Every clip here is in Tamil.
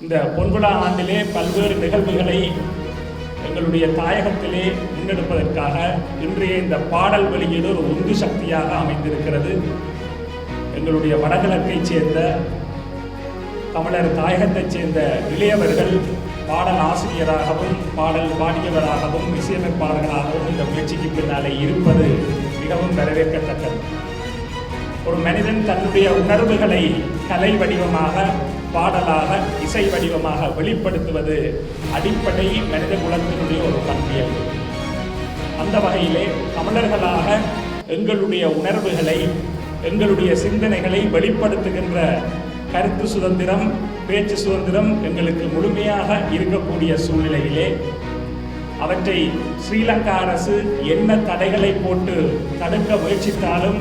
இந்த பொன்விழா ஆண்டிலே பல்வேறு நிகழ்வுகளை எங்களுடைய தாயகத்திலே முன்னெடுப்பதற்காக இன்றைய இந்த பாடல் வெளியீடு ஒரு உந்து சக்தியாக அமைந்திருக்கிறது. எங்களுடைய வடகிழக்கைச் சேர்ந்த தமிழர் தாயகத்தைச் சேர்ந்த இளையவர்கள் பாடல் ஆசிரியராகவும் பாடல் பாடியவராகவும் இசையமைப்பாளர்களாகவும் இந்த முயற்சிக்கு பின்னாலே இருப்பது மிகவும் வரவேற்கத்தக்கது. ஒரு மனிதன் தன்னுடைய உணர்வுகளை கலை வடிவமாக, பாடலாக, இசை வடிவமாக வெளிப்படுத்துவது அடிப்படை மனித குலத்தினுடைய ஒரு பண்பியல். அந்த வகையிலே தமிழர்களாக எங்களுடைய உணர்வுகளை, எங்களுடைய சிந்தனைகளை வெளிப்படுத்துகின்ற கருத்து சுதந்திரம், பேச்சு சுதந்திரம் எங்களுக்கு முழுமையாக இருக்கக்கூடிய சூழ்நிலையிலே அவற்றை ஸ்ரீலங்கா அரசு என்ன தடைகளை போட்டு தடுக்க முயற்சித்தாலும்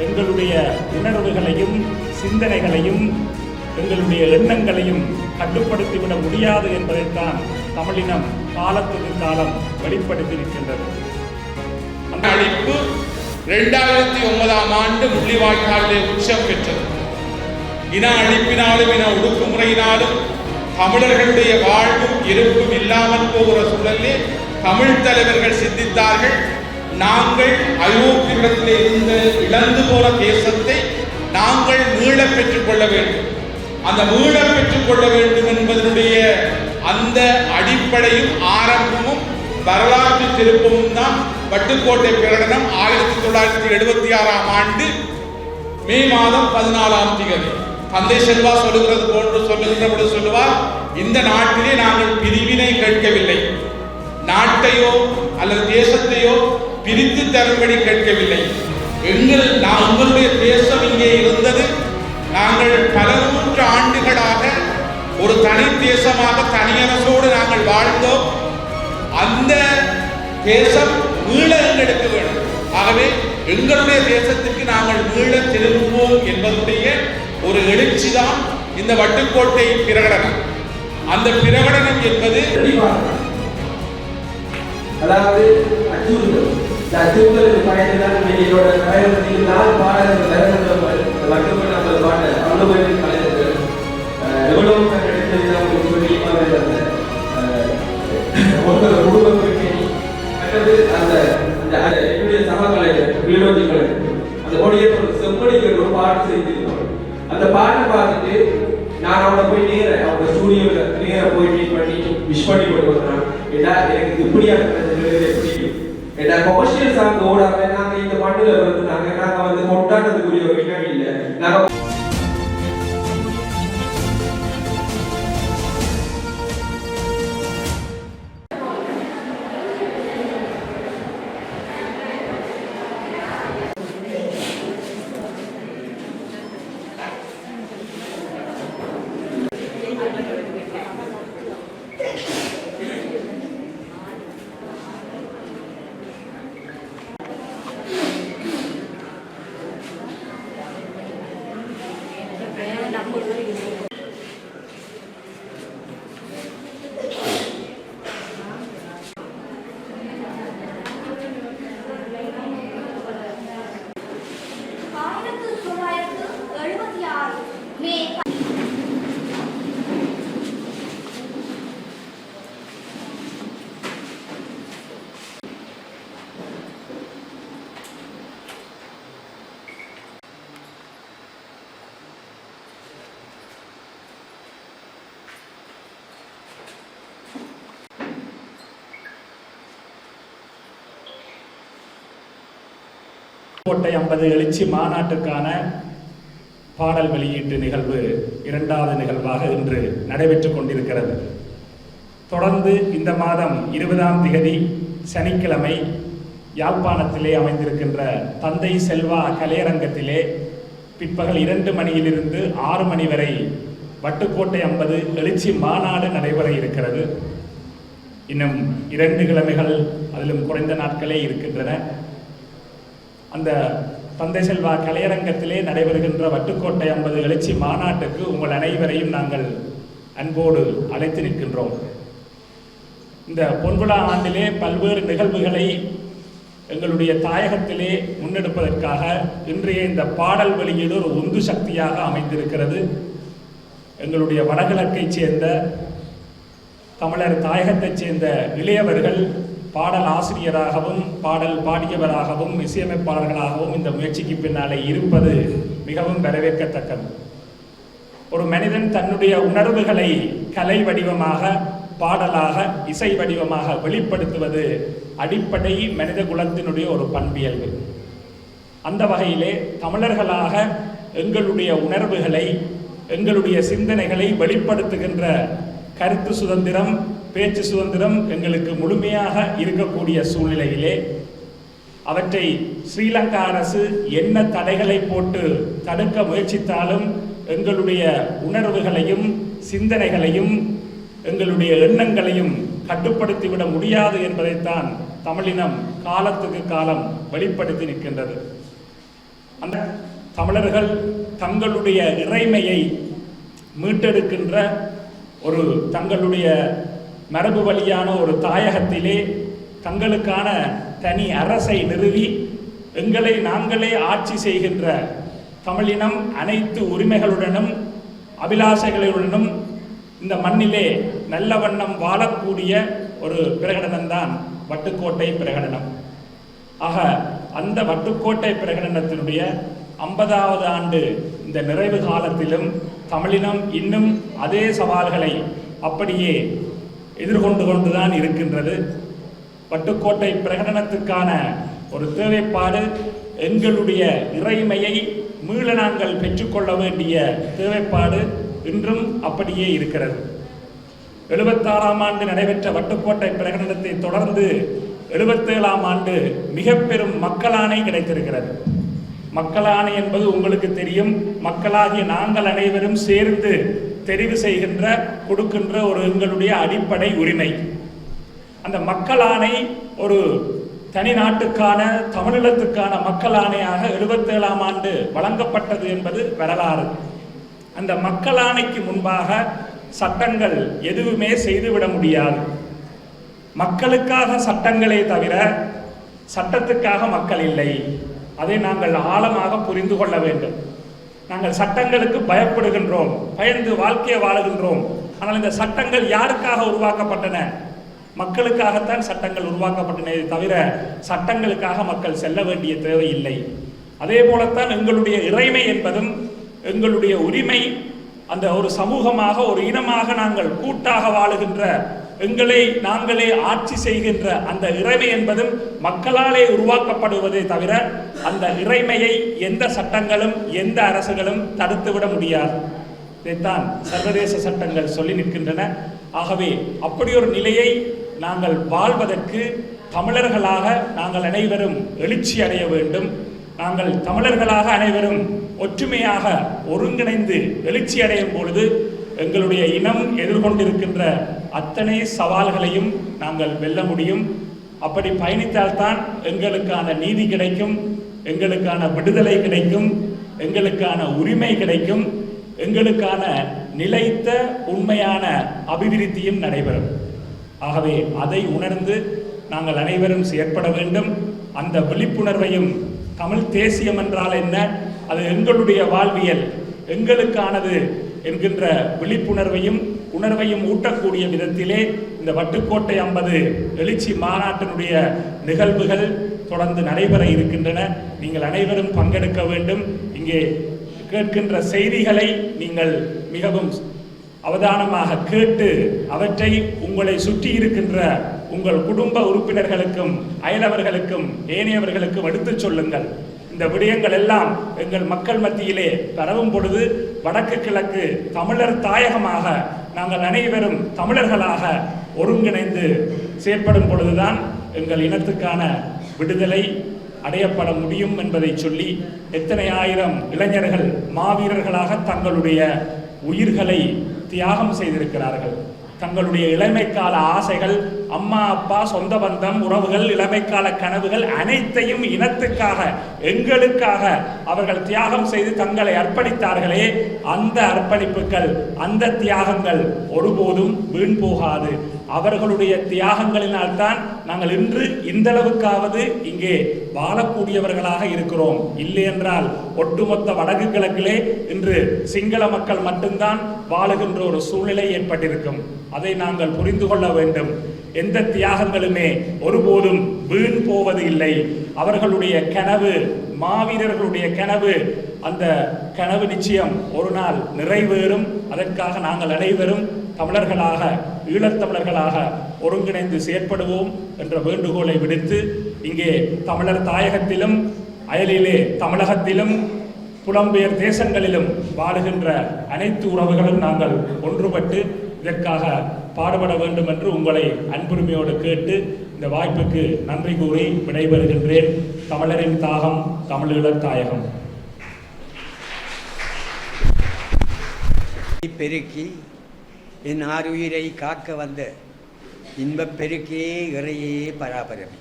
எங்களுடைய உணர்வுகளையும் சிந்தனைகளையும் எங்களுடைய எண்ணங்களையும் கட்டுப்படுத்திவிட முடியாது என்பதைத்தான் தமிழினம் காலத்துக்கு காலம் வெளிப்படுத்தியிருக்கின்றது. அந்த அழைப்பு 2009ஆம் ஆண்டு முள்ளிவாய்க்காலிலே உச்சம் பெற்றது. இன அழிப்பினாலும் இன ஒடுக்குமுறையினாலும் தமிழர்களுடைய வாழ்வும் இருப்பும் இல்லாமல் போகிற சூழலிலே தமிழ் தலைவர்கள் சிந்தித்தார்கள். நாங்கள் ஐரோப்பியத்திலே இருந்து இழந்து போன தேசத்தை நாங்கள் மீள பெற்றுக் கொள்ள வேண்டும். அந்த மீள பெற்றுக் கொள்ள வேண்டும் என்பதனுடைய அந்த அடிப்படையும் ஆரம்பமும் வரலாற்று திருப்பமும் தான் வட்டுக்கோட்டை பிரகடனம் 1976ஆம் ஆண்டு மே மாதம் 14ஆம் தேதி. தந்தை செல்வா சொல்லுகிறது போன்று சொல்லுகிறபடி சொல்லுவார், இந்த நாட்டிலே நாங்கள் பிரிவினை கேட்கவில்லை, நாட்டையோ அல்லது தேசத்தையோ பிரித்து தரும்படி கேட்கவில்லை. எங்களுடைய தேசம் இங்கே இருந்தது. நாங்கள் பல 100 ஆண்டுகளாக ஒரு தனி தேசமாக தனியரசோடு நாங்கள் வாழ்ந்தோம். அந்த தேசம் மீள எங்களுக்கு வேண்டும். ஆகவே எங்களுடைய தேசத்துக்கு நாங்கள் மீள திரும்புவோம் என்பதுடைய ஒரு எழுச்சி தான் இந்த வட்டுக்கோட்டை பிரகடனம். அந்த பிரகடனம் என்பது அதாவது அச்சுறுத்தல் பயணம் என்னோட பயணத்தில் 4 பாடல்கள் வட்டுக்கோட்டை 50 பாடல் அவ்வளவு கலைஞர்கள் எவ்வளவு ஒருத்தர் குடும்ப மற்றது அந்த என்னுடைய சக கலைஞர் வினோதி கலைஞர் அந்த மொழியை செம்மொழிகள் ஒரு பாட்டு செய்திருந்தோம். அந்த பாட்டை பார்த்துட்டு நான் அவனை போய் அவங்க ஸ்டூடியோவில் நேராக போய் மீட் பண்ணி விஷ் பண்ணி கொண்டு வந்தான். ஏன்னா எனக்கு இப்படியான பிடிக்கும். ஏன்னா கமர்ஷியல் சாங் ஓடாம நாங்கள் இந்த மண்ணில் வந்து நாங்கள் வந்து கொண்டாடுறதுக்குரிய ஒரு வினாடி இல்லை. நாங்கள் கோட்டை 50 எழுச்சி மாநாட்டுக்கான பாடல் வெளியீட்டு நிகழ்வு 2வது நிகழ்வாக இன்று நடைபெற்றுக் கொண்டிருக்கிறது. தொடர்ந்து இந்த மாதம் 20ஆம் தேதி சனிக்கிழமை யாழ்ப்பாணத்திலே அமைந்திருக்கின்ற தந்தை செல்வா கலையரங்கத்திலே பிற்பகல் 2 மணியிலிருந்து 6 மணி வரை வட்டுக்கோட்டை 50 எழுச்சி மாநாடு நடைபெற இருக்கிறது. இன்னும் 2 கிழமைகள் அதிலும் குறைந்த நாட்களே இருக்கின்றன. அந்த தந்தை செல்வா கலையரங்கத்திலே நடைபெறுகின்ற வட்டுக்கோட்டை 50 எழுச்சி மாநாட்டுக்கு உங்கள் அனைவரையும் நாங்கள் அன்போடு அழைத்து நிற்கின்றோம். இந்த பொன்விழா ஆண்டிலே பல்வேறு நிகழ்வுகளை எங்களுடைய தாயகத்திலே முன்னெடுப்பதற்காக இன்றைய இந்த பாடல் வெளியீடு ஒரு உந்து சக்தியாக அமைந்திருக்கிறது. எங்களுடைய வடகிழக்கைச் சேர்ந்த தமிழர் தாயகத்தைச் சேர்ந்த இளையவர்கள் பாடல் ஆசிரியராகவும் பாடல் பாடியவராகவும் இசையமைப்பாளர்களாகவும் இந்த முயற்சிக்கு பின்னாலே இருப்பது மிகவும் வரவேற்கத்தக்கது. ஒரு மனிதன் தன்னுடைய உணர்வுகளை கலை வடிவமாக, பாடலாக, இசை வடிவமாக வெளிப்படுத்துவது அடிப்படை மனித குலத்தினுடைய ஒரு பண்பியல்பு. அந்த வகையிலே தமிழர்களாக எங்களுடைய உணர்வுகளை, எங்களுடைய சிந்தனைகளை வெளிப்படுத்துகின்ற கருத்து சுதந்திரம், பேச்சு சுதந்திரம் எங்களுக்கு முழுமையாக இருக்கக்கூடிய சூழ்நிலையிலே அவற்றை ஸ்ரீலங்கா அரசு என்ன தடைகளை போட்டு தடுக்க முயற்சித்தாலும் எங்களுடைய உணர்வுகளையும் சிந்தனைகளையும் எங்களுடைய எண்ணங்களையும் கட்டுப்படுத்திவிட முடியாது என்பதைத்தான் தமிழினம் காலத்துக்கு காலம் வெளிப்படுத்தி நிற்கின்றது. அந்த தமிழர்கள் தங்களுடைய இறைமையை மீட்டெடுக்கின்ற ஒரு தங்களுடைய மரபு வழியான ஒரு தாயகத்திலே தங்களுக்கான தனி அரசை நிறுவி எங்களை நாங்களே ஆட்சி செய்கின்ற தமிழினம் அனைத்து உரிமைகளுடனும் அபிலாஷைகளுடனும் இந்த மண்ணிலே நல்ல வண்ணம் வாழக்கூடிய ஒரு பிரகடனம்தான் வட்டுக்கோட்டை பிரகடனம். ஆக அந்த வட்டுக்கோட்டை பிரகடனத்தினுடைய 50வது ஆண்டு இந்த நிறைவு காலத்திலும் தமிழினம் இன்னும் அதே சவால்களை அப்படியே எதிர்கொண்டு கொண்டுதான் இருக்கின்றது. வட்டுக்கோட்டை பிரகடனத்துக்கான ஒரு தேவைப்பாடு எங்களுடைய இறைமையை மீள நாங்கள் பெற்றுக்கொள்ள வேண்டிய தேவைப்பாடு இன்றும் அப்படியே இருக்கிறது. 76ஆம் ஆண்டு நடைபெற்ற வட்டுக்கோட்டை பிரகடனத்தை தொடர்ந்து 77ஆம் ஆண்டு மிக பெரும் மக்களாணை கிடைத்திருக்கிறது. மக்களாணை என்பது உங்களுக்கு தெரியும், மக்களாகிய நாங்கள் அனைவரும் சேர்ந்து தெரிவு செய்கின்ற கொடுக்கின்ற ஒரு எங்களுடைய அடிப்படை உரிமை. அந்த மக்களாணை ஒரு தனி நாட்டுக்கான தமிழீழத்துக்கான மக்களாணையாக 77ஆம் ஆண்டு வழங்கப்பட்டது என்பது வரலாறு. அந்த மக்களாணைக்கு முன்பாக சட்டங்கள் எதுவுமே செய்துவிட முடியாது. மக்களுக்காக சட்டங்களே தவிர சட்டத்துக்காக மக்கள் இல்லை. அதை நாங்கள் ஆழமாக புரிந்து கொள்ள வேண்டும். நாங்கள் சட்டங்களுக்கு பயப்படுகின்றோம், பயந்து வாழ்க்கையை வாழுகின்றோம். ஆனால் இந்த சட்டங்கள் யாருக்காக உருவாக்கப்பட்டன? மக்களுக்காகத்தான் சட்டங்கள் உருவாக்கப்பட்டன தவிர சட்டங்களுக்காக மக்கள் செல்ல வேண்டிய தேவையில்லை. அதே போலத்தான் எங்களுடைய இறைமை என்பதும் எங்களுடைய உரிமை, அந்த ஒரு சமூகமாக ஒரு இனமாக நாங்கள் கூட்டாக வாழுகின்ற எங்களை நாங்களே ஆட்சி செய்கின்ற அந்த இறைமை என்பதும் மக்களாலே உருவாக்கப்படுவதை தவிர அந்த இறைமையை எந்த சட்டங்களும் எந்த அரசுகளும் தடுத்துவிட முடியாது. இதைத்தான் சர்வதேச சட்டங்கள் சொல்லி நிற்கின்றன. ஆகவே அப்படி ஒரு நிலையை நாங்கள் வாழ்வதற்கு தமிழர்களாக நாங்கள் அனைவரும் எழுச்சி அடைய வேண்டும். நாங்கள் தமிழர்களாக அனைவரும் ஒற்றுமையாக ஒருங்கிணைந்து எழுச்சி அடையும் பொழுது எங்களுடைய இனம் எதிர்கொண்டிருக்கின்ற அத்தனை சவால்களையும் நாங்கள் வெல்ல முடியும். அப்படி பயணித்தால்தான் எங்களுக்கான நீதி கிடைக்கும், எங்களுக்கான விடுதலை கிடைக்கும், எங்களுக்கான உரிமை கிடைக்கும், எங்களுக்கான நிலைத்த உண்மையான அபிவிருத்தியும் நடைபெறும். ஆகவே அதை உணர்ந்து நாங்கள் அனைவரும் செயற்பட வேண்டும். அந்த விழிப்புணர்வையும் தமிழ் தேசியம் என்றால் என்ன, அது எங்களுடைய வாழ்வியல், எங்களுக்கானது என்கின்ற விழிப்புணர்வையும் உணர்வையும் ஊட்டக்கூடிய விதத்திலே இந்த வட்டுக்கோட்டை 50 எழுச்சி மாநாட்டினுடைய நிகழ்வுகள் தொடர்ந்து நடைபெற இருக்கின்றன. நீங்கள் அனைவரும் பங்கெடுக்க வேண்டும். இங்கே கேட்கின்ற செய்திகளை நீங்கள் மிகவும் அவதானமாக கேட்டு அவற்றை உங்களை சுற்றி இருக்கின்ற உங்கள் குடும்ப உறுப்பினர்களுக்கும் அயலவர்களுக்கும் ஏனையவர்களுக்கும் எடுத்துச் சொல்லுங்கள். இந்த விடயங்கள் எல்லாம் எங்கள் மக்கள் மத்தியிலே பரவும் பொழுது வடக்கு கிழக்கு தமிழர் தாயகமாக நாங்கள் அனைவரும் தமிழர்களாக ஒருங்கிணைந்து செயற்படும் பொழுதுதான் எங்கள் இனத்துக்கான விடுதலை அடையப்பட முடியும் என்பதை சொல்லி, எத்தனை ஆயிரம் இளைஞர்கள் மாவீரர்களாக தங்களுடைய உயிர்களை தியாகம் செய்திருக்கிறார்கள். தங்களுடைய இளமைக்கால ஆசைகள், அம்மா அப்பா சொந்த பந்தம் உறவுகள் இளமைக்கால கனவுகள் அனைத்தையும் இனத்துக்காக எங்களுக்காக அவர்கள் தியாகம் செய்து தங்களை அர்ப்பணித்தார்களே, அந்த அர்ப்பணிப்புகள் அந்த தியாகங்கள் ஒருபோதும் வீண் போகாது. அவர்களுடைய தியாகங்களினால்தான் நாங்கள் இன்று இந்தளவுக்காவது இங்கே வாழக்கூடியவர்களாக இருக்கிறோம். இல்லை என்றால் ஒட்டுமொத்த வடக்கு கிழக்கிலே இன்று சிங்கள மக்கள் மட்டும்தான் வாழுகின்ற ஒரு சூழ்நிலை ஏற்பட்டிருக்கும். அதை நாங்கள் புரிந்து கொள்ள வேண்டும். எந்த தியாகங்களுமே ஒருபோதும் வீண் போவது இல்லை. அவர்களுடைய கனவு, மாவீரர்களுடைய கனவு, அந்த கனவு நிச்சயம் ஒரு நாள் நிறைவேறும். அதற்காக நாங்கள் அனைவரும் தமிழர்களாக, ஈழத்தமிழர்களாக ஒருங்கிணைந்து செயற்படுவோம் என்ற வேண்டுகோளை விடுத்து, இங்கே தமிழர் தாயகத்திலும் அயலிலே தமிழகத்திலும் புலம்பெயர் தேசங்களிலும் வாழுகின்ற அனைத்து உறவுகளும் நாங்கள் ஒன்றுபட்டு இதற்காக பாடுபட வேண்டும் என்று உங்களை அன்புரிமையோடு கேட்டு இந்த வாய்ப்புக்கு நன்றி கூறி விடைபெறுகின்றேன். தமிழரின் தாகம், தமிழீழத் தாயகம். பெருக்கி என் ஆறுயிரை காக்க வந்த இன்பப் பெருக்கே இறையே பராபரமே.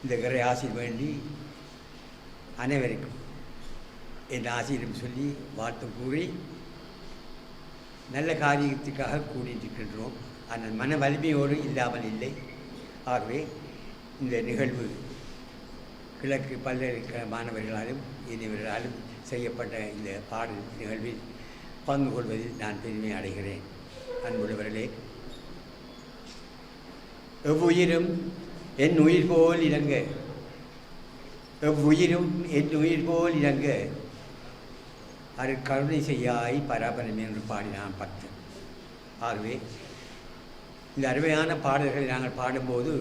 இந்த இறை ஆசீர் வேண்டி அனைவருக்கும் என் ஆசீரும் சொல்லி வாழ்த்து கூறி நல்ல காரியத்துக்காக கூடியிருக்கின்றோம். ஆனால் மன வலிமையோடு இல்லாமல் இல்லை. ஆகவே இந்த நிகழ்வு கிழக்கு பல்கலைக்கழக மாணவர்களாலும் இனிவர்களாலும் செய்யப்பட்ட இந்த பாடல் நிகழ்வில் பங்கு கொள்வதில் நான் பெருமை அடைகிறேன். அன்புள்ளவர்களே, எவ்வுயிரும் என் உயிர் போல் இறங்க, எவ்வுயிரும் என் உயிர் போல் இறங்க கருணை செய்யாய் பராபரமே என்று பாடினான் பக்தன். ஆகவே இந்த அருமையான பாடல்களை நாங்கள் பாடும்போது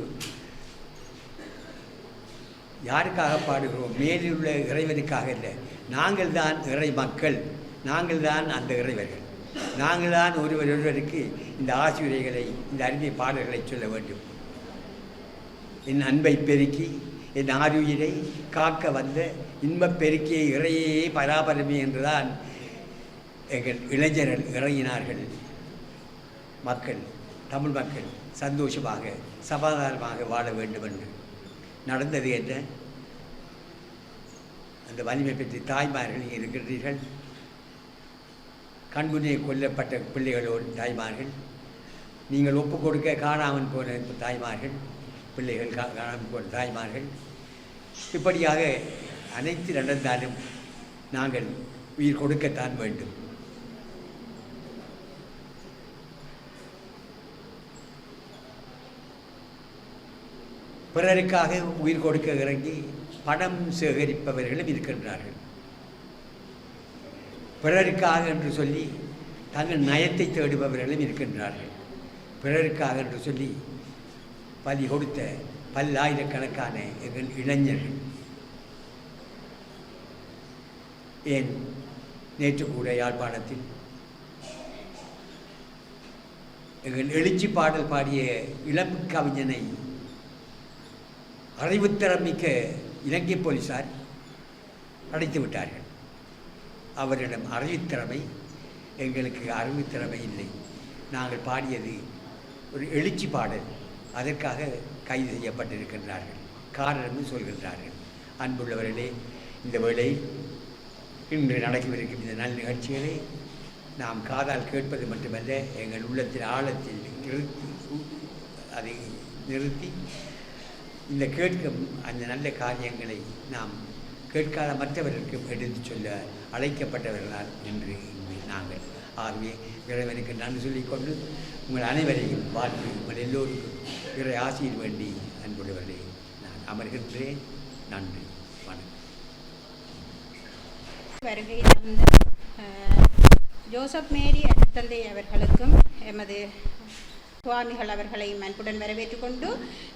யாருக்காக பாடுகிறோம்? மேலில் உள்ள இறைவனுக்காக இல்லை. நாங்கள் தான் இறை மக்கள், நாங்கள் தான் அந்த இறைவர்கள். நாங்கள் தான் ஒருவருக்கு இந்த ஆசிரியர்களை, இந்த அருமை பாடல்களை சொல்ல வேண்டும். என் அன்பை பெருக்கி என் ஆறுயிரை காக்க வந்த இன்பப் பெருக்கிய இறையே பராபரமே என்றுதான் எங்கள் இளைஞர்கள் இறங்கினார்கள். மக்கள், தமிழ் மக்கள் சந்தோஷமாக சமாதானமாக வாழ வேண்டும் என்று நடந்தது என்ன? அந்த வலிமை பெற்ற தாய்மார்கள் இருக்கின்றீர்கள். கண்முன்னே கொல்லப்பட்ட பிள்ளைகளோடு தாய்மார்கள், நீங்கள் ஒப்பு கொடுக்க காணாமல் போன தாய்மார்கள், பிள்ளைகள் காணாமல் போன தாய்மார்கள், இப்படியாக அனைத்து நடந்தாலும் நாங்கள் உயிர் கொடுக்கத்தான் வேண்டும். பிறருக்காக உயிர் கொடுக்க இறங்கி பணம் சேகரிப்பவர்களும் இருக்கின்றார்கள். பிறருக்காக என்று சொல்லி தங்கள் நயத்தை தேடுபவர்களும் இருக்கின்றார்கள். பிறருக்காக என்று சொல்லி பலி கொடுத்த பல்லாயிரக்கணக்கான எங்கள் இளைஞர்கள். ஏன் நேற்று கூட யாழ்ப்பாணத்தில் எங்கள் எழுச்சி பாடல் பாடிய இளம் கவிஞனை அறிவுத்திறமிக்க இலங்கை போலீசார் அடைத்து விட்டார்கள். அவரிடம் அறிவுத்திறமை, எங்களுக்கு அறிவுத்திறமை இல்லை. நாங்கள் பாடியது ஒரு எழுச்சி பாடல், அதற்காக கைது செய்யப்பட்டிருக்கின்றார்கள். காரணமும் சொல்கின்றார்கள். அன்புள்ளவர்களே, இந்த வேளை இன்று நடக்கவிருக்கும் இந்த நல்ல நிகழ்ச்சிகளை நாம் காதால் கேட்பது மட்டுமல்ல, எங்கள் உள்ளத்தின் ஆழத்தில் அதை நிறுத்தி இந்த கேட்கும் அந்த நல்ல காரியங்களை நாம் கேட்காத மற்றவர்களுக்கும் எடுத்து சொல்ல அழைக்கப்பட்டவர்களால் என்று நாங்கள். ஆகவே இறைவனுக்கு நன்றி சொல்லிக்கொண்டு உங்கள் அனைவரையும் வாழ்த்து, உங்கள் எல்லோருக்கும் இறை ஆசையில் வேண்டி அன்புள்ளவர்களே நான் அமர்கின்றேன். நன்றி, வணக்கம். வருகை தந்த ஜோசப் மேரி அருட்தந்தை அவர்களுக்கும் எமது சுவாமிகள் அவர்களையும் அன்புடன் வரவேற்று கொண்டு,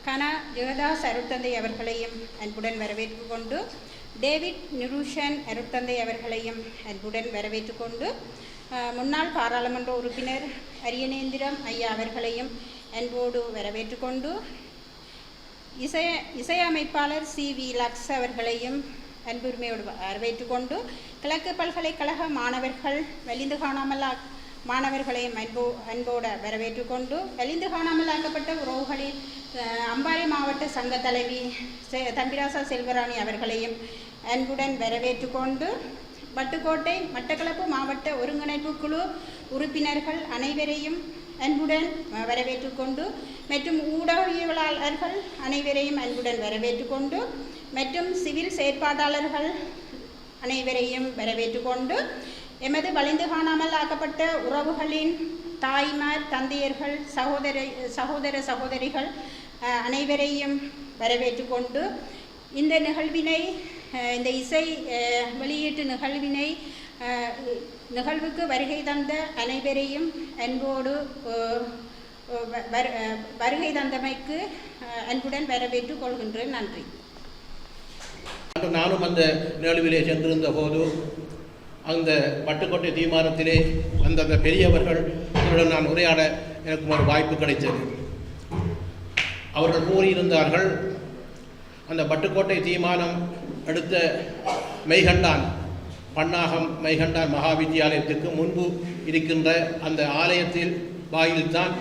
கனா ஜெகதாஸ் அருட்தந்தை அவர்களையும் அன்புடன் வரவேற்று கொண்டு, டேவிட் நிருஷன் அருட்தந்தை அவர்களையும் அன்புடன் வரவேற்று கொண்டு, முன்னாள் பாராளுமன்ற உறுப்பினர் அரியநேந்திரம் ஐயா அவர்களையும் அன்போடு வரவேற்று கொண்டு, இசையமைப்பாளர் சி.வி. லக்ஸ் அவர்களையும் அன்புரிமையோடு வரவேற்று கொண்டு, கிழக்கு பல்கலைக்கழக மாணவர்கள் வலிந்து காணாமல் மாணவர்களையும் அன்போடு வரவேற்று கொண்டு, வலிந்து காணாமலாக்கப்பட்ட உறவுகளில் அம்பாறை மாவட்ட சங்க தலைவி தம்பிராசா செல்வராணி அவர்களையும் அன்புடன் வரவேற்று கொண்டு, வட்டுக்கோட்டை மட்டக்களப்பு மாவட்ட ஒருங்கிணைப்பு குழு உறுப்பினர்கள் அனைவரையும் அன்புடன் வரவேற்றுக்கொண்டு மற்றும் ஊடகவியலாளர்கள் அனைவரையும் அன்புடன் வரவேற்றுக்கொண்டு மற்றும் சிவில் செயற்பாட்டாளர்கள் அனைவரையும் வரவேற்றுக்கொண்டு எமது வளைந்து காணாமல் ஆக்கப்பட்ட உறவுகளின் தாய்மார் தந்தையர்கள் சகோதர சகோதரிகள் அனைவரையும் வரவேற்றுக்கொண்டு இந்த நிகழ்வினை இந்த இசை வெளியீட்டு நிகழ்வுக்கு வருகை தந்த அனைவரையும் அன்போடு வருகை தந்தமைக்கு அன்புடன் வரவேற்றுக் கொள்கின்றேன். நன்றி. நானும் அந்த நிகழ்விலே சென்றிருந்த போது அந்த பட்டுக்கோட்டை தீர்மானத்திலே அந்தந்த பெரியவர்கள் நான் உரையாட எனக்கு ஒரு வாய்ப்பு கிடைத்தது. அவர்கள் கூறியிருந்தார்கள், அந்த பட்டுக்கோட்டை தீர்மானம் எடுத்த மெய்கண்டான் பன்னாகம் மெய்கண்டான் மகா வித்தியாலயத்துக்கு முன்பு இருக்கின்ற அந்த ஆலயத்தில் வாயில்தான்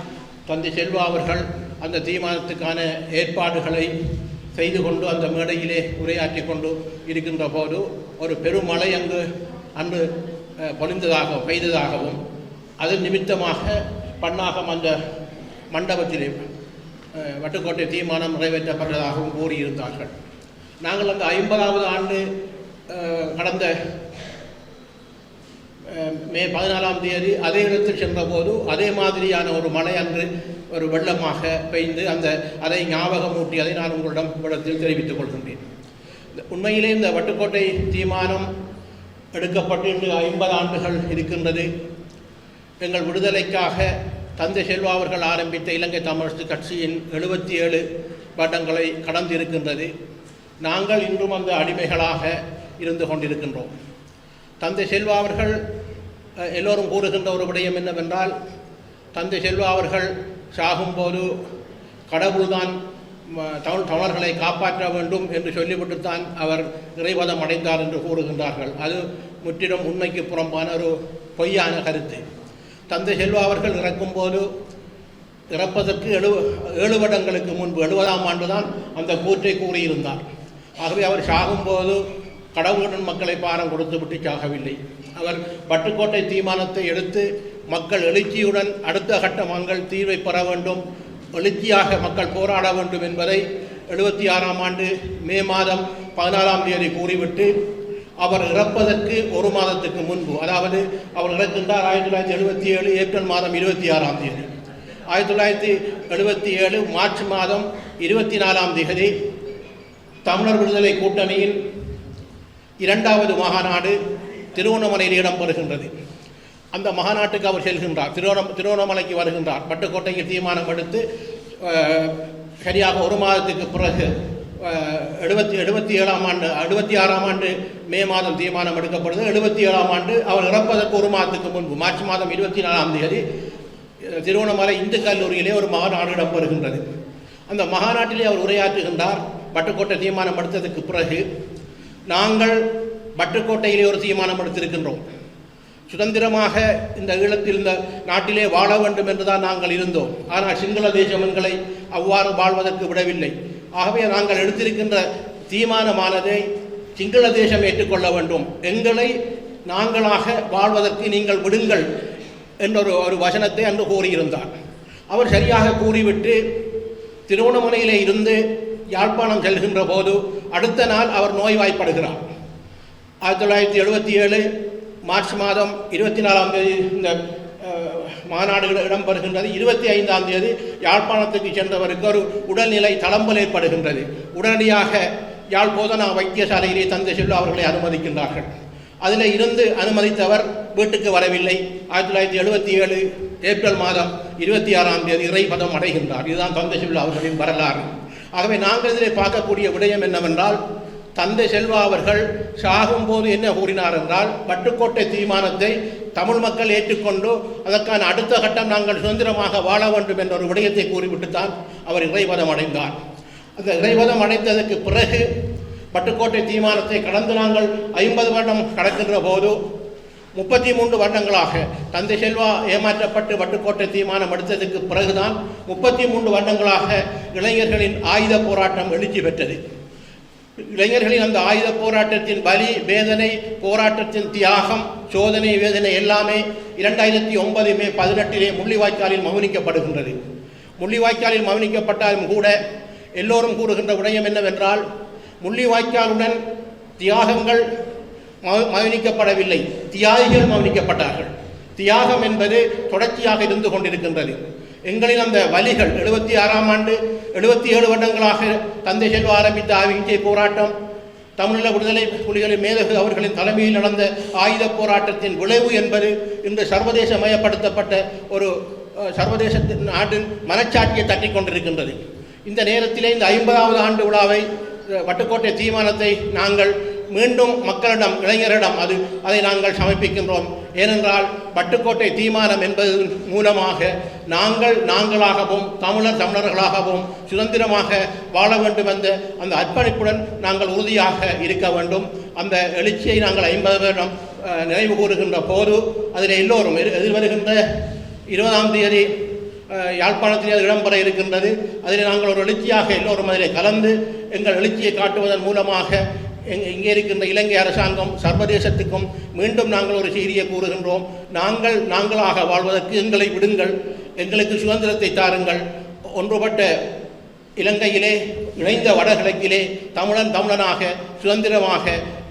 தந்தை செல்வா அவர்கள் அந்த தீர்மானத்துக்கான ஏற்பாடுகளை செய்து கொண்டு அந்த மேடையிலே உரையாற்றி கொண்டு இருக்கின்ற போது ஒரு பெருமழை அன்று பெய்ததாகவும் அதன் நிமித்தமாக பன்னாகம் அந்த மண்டபத்திலே வட்டுக்கோட்டை தீர்மானம் நிறைவேற்றப்பட்டதாகவும் கூறியிருந்தார்கள். நாங்கள் அந்த 50வது ஆண்டு கடந்த மே 14ஆம் தேதி அதே இடத்தில் சென்றபோது அதே மாதிரியான ஒரு மழை அன்று ஒரு வெள்ளமாக பெய்து அதை ஞாபகமூட்டி அதை நான் உங்களிடத்தில் தெரிவித்துக் கொள்கின்றேன். உண்மையிலே இந்த வட்டுக்கோட்டை தீர்மானம் எடுக்கப்பட்டு இன்று 50 ஆண்டுகள் இருக்கின்றது. எங்கள் விடுதலைக்காக தந்தை செல்வா அவர்கள் ஆரம்பித்த இலங்கை தமிழரசு கட்சியின் 77 வருடங்களை கடந்து இருக்கின்றது. நாங்கள் இன்றும் அந்த அடிமைகளாக இருந்து கொண்டிருக்கின்றோம். தந்தை செல்வா அவர்கள் எல்லோரும் கூறுகின்ற ஒரு விடயம் என்னவென்றால், தந்தை செல்வா அவர்கள் சாகும்போது கடவுள்தான் தமிழர்களை காப்பாற்ற வேண்டும் என்று சொல்லிவிட்டுத்தான் அவர் இறைவதம் அடைந்தார் என்று கூறுகின்றார்கள். அது முற்றிலும் உண்மைக்கு புறம்பான ஒரு பொய்யான கருத்து. தந்தை செல்வா அவர்கள் இறக்கும்போது இறப்பதற்கு 7 வருடங்களுக்கு முன்பு 70ஆம் ஆண்டு தான் அந்த கூற்றை கூறியிருந்தார். ஆகவே அவர் சாகும்போது கடவுளுடன் மக்களை பாரம் கொடுத்து விட்டு சாகவில்லை. அவர் பட்டுக்கோட்டை தீர்மானத்தை எடுத்து மக்கள் எழுச்சியுடன் அடுத்த கட்ட மக்கள் தீர்வை பெற வேண்டும், எழுச்சியாக மக்கள் போராட வேண்டும் என்பதை 76ஆம் ஆண்டு மே மாதம் 14ஆம் தேதி கூறிவிட்டு அவர் இறப்பதற்கு 1 மாதத்துக்கு முன்பு, அதாவது அவர் இறக்கின்றார் 1977 ஏப்ரல் மாதம் 26ஆம் தேதி. 1977 மார்ச் மாதம் 24ஆம் தேதி தமிழர் விடுதலை கூட்டணியின் 2வது மாநாடு திருவண்ணாமலையில் இடம்பெறுகின்றது. அந்த மாநாட்டுக்கு அவர் செல்கின்றார். திருவண்ணாமலைக்கு வருகின்றார். பட்டுக்கோட்டையில் தீர்மானம் எடுத்து சரியாக 1 மாதத்துக்கு பிறகு 76ஆம் ஆண்டு மே மாதம் தீர்மானம் எடுக்கப்படுது. 77ஆம் ஆண்டு அவர் இறப்பதற்கு 1 மாதத்துக்கு முன்பு மார்ச் மாதம் 24ஆம் தேதி திருவண்ணாமலை இந்து கல்லூரியிலே ஒரு மாநாடு இடம்பெறுகின்றது. அந்த மாநாட்டிலே அவர் உரையாற்றுகின்றார். பட்டுக்கோட்டை தீர்மானம் எடுத்ததுக்கு பிறகு, நாங்கள் பட்டுக்கோட்டையிலே ஒரு தீர்மானம் எடுத்திருக்கின்றோம். சுதந்திரமாக இந்த ஈழத்தில் இந்த நாட்டிலே வாழ வேண்டும் என்றுதான் நாங்கள் இருந்தோம். ஆனால் சிங்கள தேசம் எங்களை அவ்வாறு வாழ்வதற்கு விடவில்லை. ஆகவே நாங்கள் எடுத்திருக்கின்ற தீர்மானமானதை சிங்கள தேசம் ஏற்றுக்கொள்ள வேண்டும், எங்களை நாங்களாக வாழ்வதற்கு நீங்கள் விடுங்கள் என்ற ஒரு வசனத்தை அன்று கூறியிருந்தார். அவர் சரியாக கூறிவிட்டு திருவண்ணாமலையிலே இருந்து யாழ்ப்பாணம் செல்கின்ற போது அடுத்த நாள் அவர் நோய்வாய்ப்படுகிறார். 1977 மார்ச் மாதம் 24ஆம் தேதி இந்த மாநாடு இடம்பெறுகின்றது. 25ஆம் தேதி யாழ்ப்பாணத்துக்கு சென்றவருக்கு ஒரு உடல்நிலை தளம்பல் ஏற்படுகின்றது. உடனடியாக யாழ் போதனா வைத்தியசாலையிலே தந்தை செல்வா அவர்களை அனுமதிக்கின்றார்கள். அதில் இருந்து அனுமதித்தவர் வீட்டுக்கு வரவில்லை. 1977 ஏப்ரல் மாதம் 26ஆம் தேதி இறைபதம் அடைகின்றார். இதுதான் தந்தை செல்வா அவர்களின் வரலாறு. ஆகவே நாங்கள் இதிலே பார்க்கக்கூடிய விடயம் என்னவென்றால், தந்தை செல்வா அவர்கள் சாகும்போது என்ன கூறினார் என்றால், பட்டுக்கோட்டை தீர்மானத்தை தமிழ் மக்கள் ஏற்றுக்கொண்டு அதற்கான அடுத்த கட்டம் நாங்கள் சுதந்திரமாக வாழ வேண்டும் என்ற ஒரு விடயத்தை கூறிவிட்டுத்தான் அவர் இறைவதம் அடைந்தார். அந்த இறைவதம் அடைந்ததற்கு பிறகு பட்டுக்கோட்டை தீர்மானத்தை கடந்து நாங்கள் 50 வருடம் கடக்கின்ற போது 33 வருடங்களாக தந்தை செல்வா ஏமாற்றப்பட்டு பட்டுக்கோட்டை தீர்மானம் எடுத்ததுக்கு பிறகுதான் 33 வருடங்களாக இளைஞர்களின் ஆயுத போராட்டம் எழுச்சி பெற்றது. இளைஞர்களின் அந்த ஆயுத போராட்டத்தின் வலி, வேதனை, போராட்டத்தின் தியாகம், சோதனை, வேதனை எல்லாமே 2009 மே 18 முள்ளிவாய்க்காலில் மௌனிக்கப்படுகின்றது. முள்ளிவாய்க்காலில் மௌனிக்கப்பட்டாலும் கூட எல்லோரும் கூறுகின்ற விடயம் என்னவென்றால், முள்ளிவாய்க்காலுடன் தியாகங்கள் மௌனிக்கப்படவில்லை, தியாகிகள் மௌனிக்கப்பட்டார்கள். தியாகம் என்பது தொடர்ச்சியாக இருந்து கொண்டிருக்கின்றது. எங்களின் அந்த வலிகள் 76ஆம் ஆண்டு 77 வருடங்களாக தந்தை செல்வ ஆரம்பித்த அகிம்சை போராட்டம், தமிழீழ விடுதலை புலிகளின் மேதகு அவர்களின் தலைமையில் நடந்த ஆயுத போராட்டத்தின் விளைவு என்பது இன்று சர்வதேசமயப்படுத்தப்பட்ட ஒரு சர்வதேச நாட்டின் மனச்சாட்சியை தட்டி கொண்டிருக்கின்றது. இந்த நேரத்திலே இந்த 50வது ஆண்டு விழாவை வட்டுக்கோட்டை தீர்மானத்தை நாங்கள் மீண்டும் மக்களிடம், இளைஞரிடம் அதை நாங்கள் சமர்ப்பிக்கின்றோம். ஏனென்றால் வட்டுக்கோட்டை தீர்மானம் என்பது மூலமாக நாங்களாகவும் தமிழர்களாகவும் சுதந்திரமாக வாழ வேண்டும் என்ற அந்த அர்ப்பணிப்புடன் நாங்கள் உறுதியாக இருக்க வேண்டும். அந்த எழுச்சியை நாங்கள் 50 வருடம் நினைவு கூறுகின்ற போது அதில் எல்லோரும் எதிர்வருகின்ற 20ஆம் தேதி யாழ்ப்பாணத்தில் அது இடம்பெற இருக்கின்றது. அதில் நாங்கள் ஒரு எழுச்சியாக எல்லோரும் அதில் கலந்து எங்கள் எழுச்சியை காட்டுவதன் மூலமாக இங்கே இருக்கின்ற இலங்கை அரசாங்கம் சர்வதேசத்துக்கும் மீண்டும் நாங்கள் ஒரு செய்தியை கூறுகின்றோம். நாங்களாக வாழ்வதற்கு எங்களை விடுங்கள், எங்களுக்கு சுதந்திரத்தை தாருங்கள். ஒன்றுபட்ட இலங்கையிலே, இணைந்த வடகிழக்கிலே தமிழனாக சுதந்திரமாக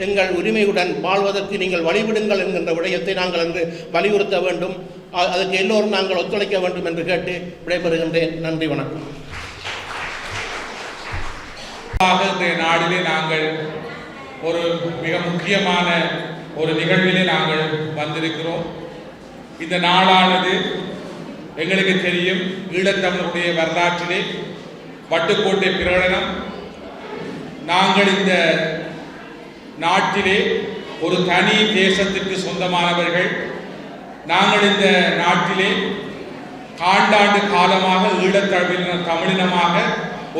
எங்கள் உரிமையுடன் வாழ்வதற்கு நீங்கள் வழிவிடுங்கள் என்கின்ற விடயத்தை நாங்கள் அன்று வலியுறுத்த வேண்டும். அதற்கு எல்லோரும் நாங்கள் ஒத்துழைக்க வேண்டும் என்று கேட்டு விடைபெறுகின்றேன். நன்றி, வணக்கம். இன்றைய நாளிலே நாங்கள் ஒரு மிக முக்கியமான ஒரு நிகழ்விலே நாங்கள் வந்திருக்கிறோம். இந்த நாளானது எங்களுக்கு தெரியும், ஈழத்தமிழருடைய வரலாற்றிலே வட்டுக்கோட்டை பிரகடனம், நாங்கள் இந்த நாட்டிலே ஒரு தனி தேசத்திற்கு சொந்தமானவர்கள், நாங்கள் இந்த நாட்டிலே ஆண்டாண்டு காலமாக தமிழினமாக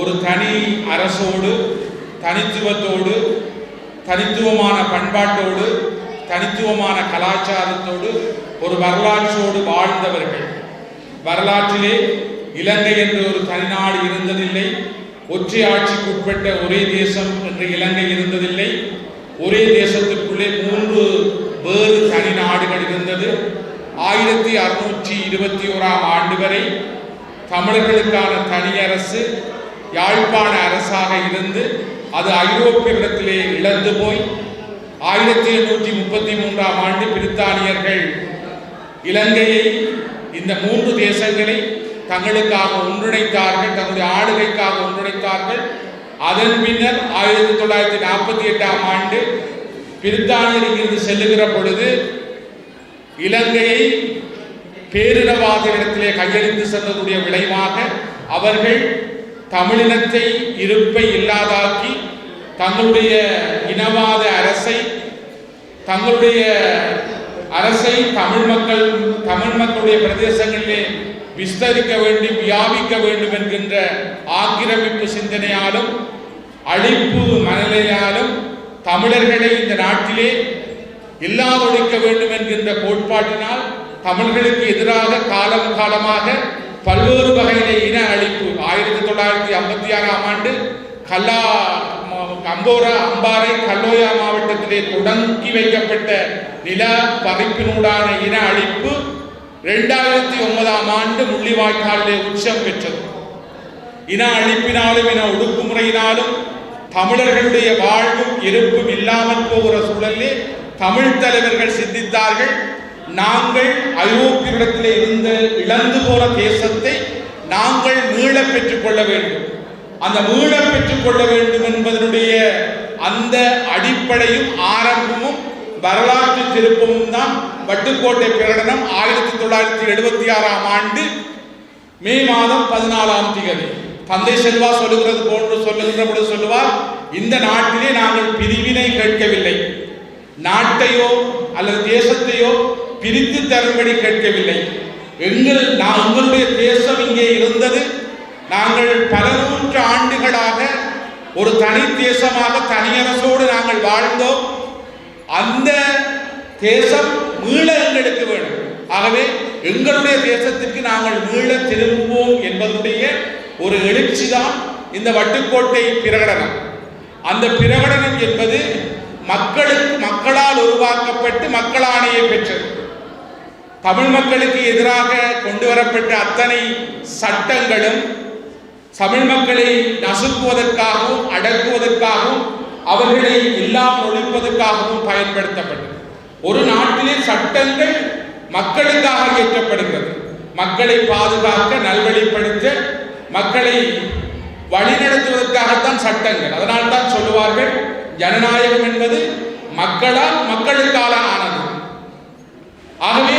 ஒரு தனி அரசோடு, தனித்துவத்தோடு, தனித்துவமான பண்பாட்டோடு, தனித்துவமான கலாச்சாரத்தோடு, ஒரு வரலாற்றோடு வாழ்ந்தவர்கள். வரலாற்றிலே இலங்கை என்ற ஒரு தனிநாடு இருந்ததில்லை, ஒற்றை ஆட்சிக்குட்பட்ட ஒரே தேசம் என்ற இலங்கை இருந்ததில்லை. ஒரே தேசத்திற்குள்ளே 3 வேறு தனி நாடுகள் இருந்தது. 1621ஆம் ஆண்டு வரை தமிழர்களுக்கான தனி அரசு யாழ்ப்பாண அரசாக இருந்து அது ஐரோப்பியரிடத்திலே இழந்து போய் 1833ஆம் ஆண்டு பிரித்தானியர்கள் இலங்கையை, இந்த 3 தேசங்களை தங்களுக்காக ஒன்றிணைத்தார்கள், தங்களுடைய ஆளுகைக்காக ஒன்றிணைத்தார்கள். அதன் பின்னர் 1948ஆம் ஆண்டு பிரித்தானியர் இங்கிருந்து செல்லுகிற பொழுது இலங்கையை பேரினவாதிகளிடத்திலே கையெழுத்து சென்றதுடைய விளைவாக அவர்கள் தமிழினத்தை இருப்பை இல்லாதாக்கி தங்களுடைய இனவாத அரசை தமிழ் மக்களுடைய பிரதேசங்களிலே விஸ்தரிக்க வேண்டும், வியாபிக்க வேண்டும் என்கின்ற ஆக்கிரமிப்பு சிந்தனையாலும் அழிப்பு மனநிலையாலும் தமிழர்களை இந்த நாட்டிலே இல்லாதொழிக்க வேண்டும் என்கின்ற கோட்பாட்டினால் தமிழர்களுக்கு எதிராக காலமாக பல்வேறு வகையிலே இன அழிப்பு 1956ஆம் ஆண்டு அம்பாறை கல்லோயா மாவட்டத்திலே தொடங்கி வைக்கப்பட்ட நில பறிப்பினூடான இன அழிப்பு 2009ஆம் ஆண்டு முள்ளிவாய்க்காலிலே உச்சம் பெற்றது. இன அழிப்பினாலும் இன ஒடுக்குமுறையினாலும் தமிழர்களுடைய வாழ்வும் இருப்பும் இல்லாமல் போகிற சூழலிலே தமிழ் தலைவர்கள் சிந்தித்தார்கள், நாங்கள் ஐரோப்பியரிடத்திலே இழந்து போன தேசத்தை நாங்கள் மீள பெற்றுக் கொள்ள வேண்டும். அந்த மீள பெற்றுக் கொள்ள வேண்டும் என்பதனுடைய அந்த அடிப்படையும் ஆரம்பமும் வரலாற்று திருப்பமும் தான் வட்டுக்கோட்டை பிரகடனம் 1976ஆம் ஆண்டு மே மாதம் 14ஆம் தேதி. தந்தை செல்வா சொல்லுகிறது போன்று சொல்லுவார், இந்த நாட்டிலே நாங்கள் பிரிவினை கேட்கவில்லை, நாட்டையோ அல்லது தேசத்தையோ பிரித்து தரும்படி கேட்கவில்லை. எங்களுடைய தேசம் இங்கே இருந்தது. நாங்கள் பல 100 ஆண்டுகளாக ஒரு தனி தேசமாக தனியரசோடு நாங்கள் வாழ்ந்தோம். அந்த தேசம் மீள எங்களுக்கு வேணும். ஆகவே எங்களுடைய தேசத்திற்கு நாங்கள் மீள திரும்புவோம் என்பதுடைய ஒரு எழுச்சி தான் இந்த வட்டுக்கோட்டை பிரகடனம். அந்த பிரகடனம் என்பது மக்களால் உருவாக்கப்பட்டு மக்களாணையை பெற்றது. தமிழ் மக்களுக்கு எதிராக கொண்டு வரப்பட்ட அத்தனை சட்டங்களும் தமிழ் மக்களை நசுக்குவதற்காகவும் அடக்குவதற்காகவும் அவர்களை இல்லாமல் ஒழிப்பதற்காகவும் பயன்படுத்தப்பட்டது. ஒரு நாட்டிலே சட்டங்கள் மக்களுக்காக இயற்றப்படுகிறது. மக்களை பாதுகாக்க, நல்வழிப்படுத்த, மக்களை வழிநடத்துவதற்காகத்தான் சட்டங்கள். அதனால் தான் சொல்லுவார்கள், ஜனநாயகம் என்பது மக்களால் மக்களுக்காக ஆனது. ஆகவே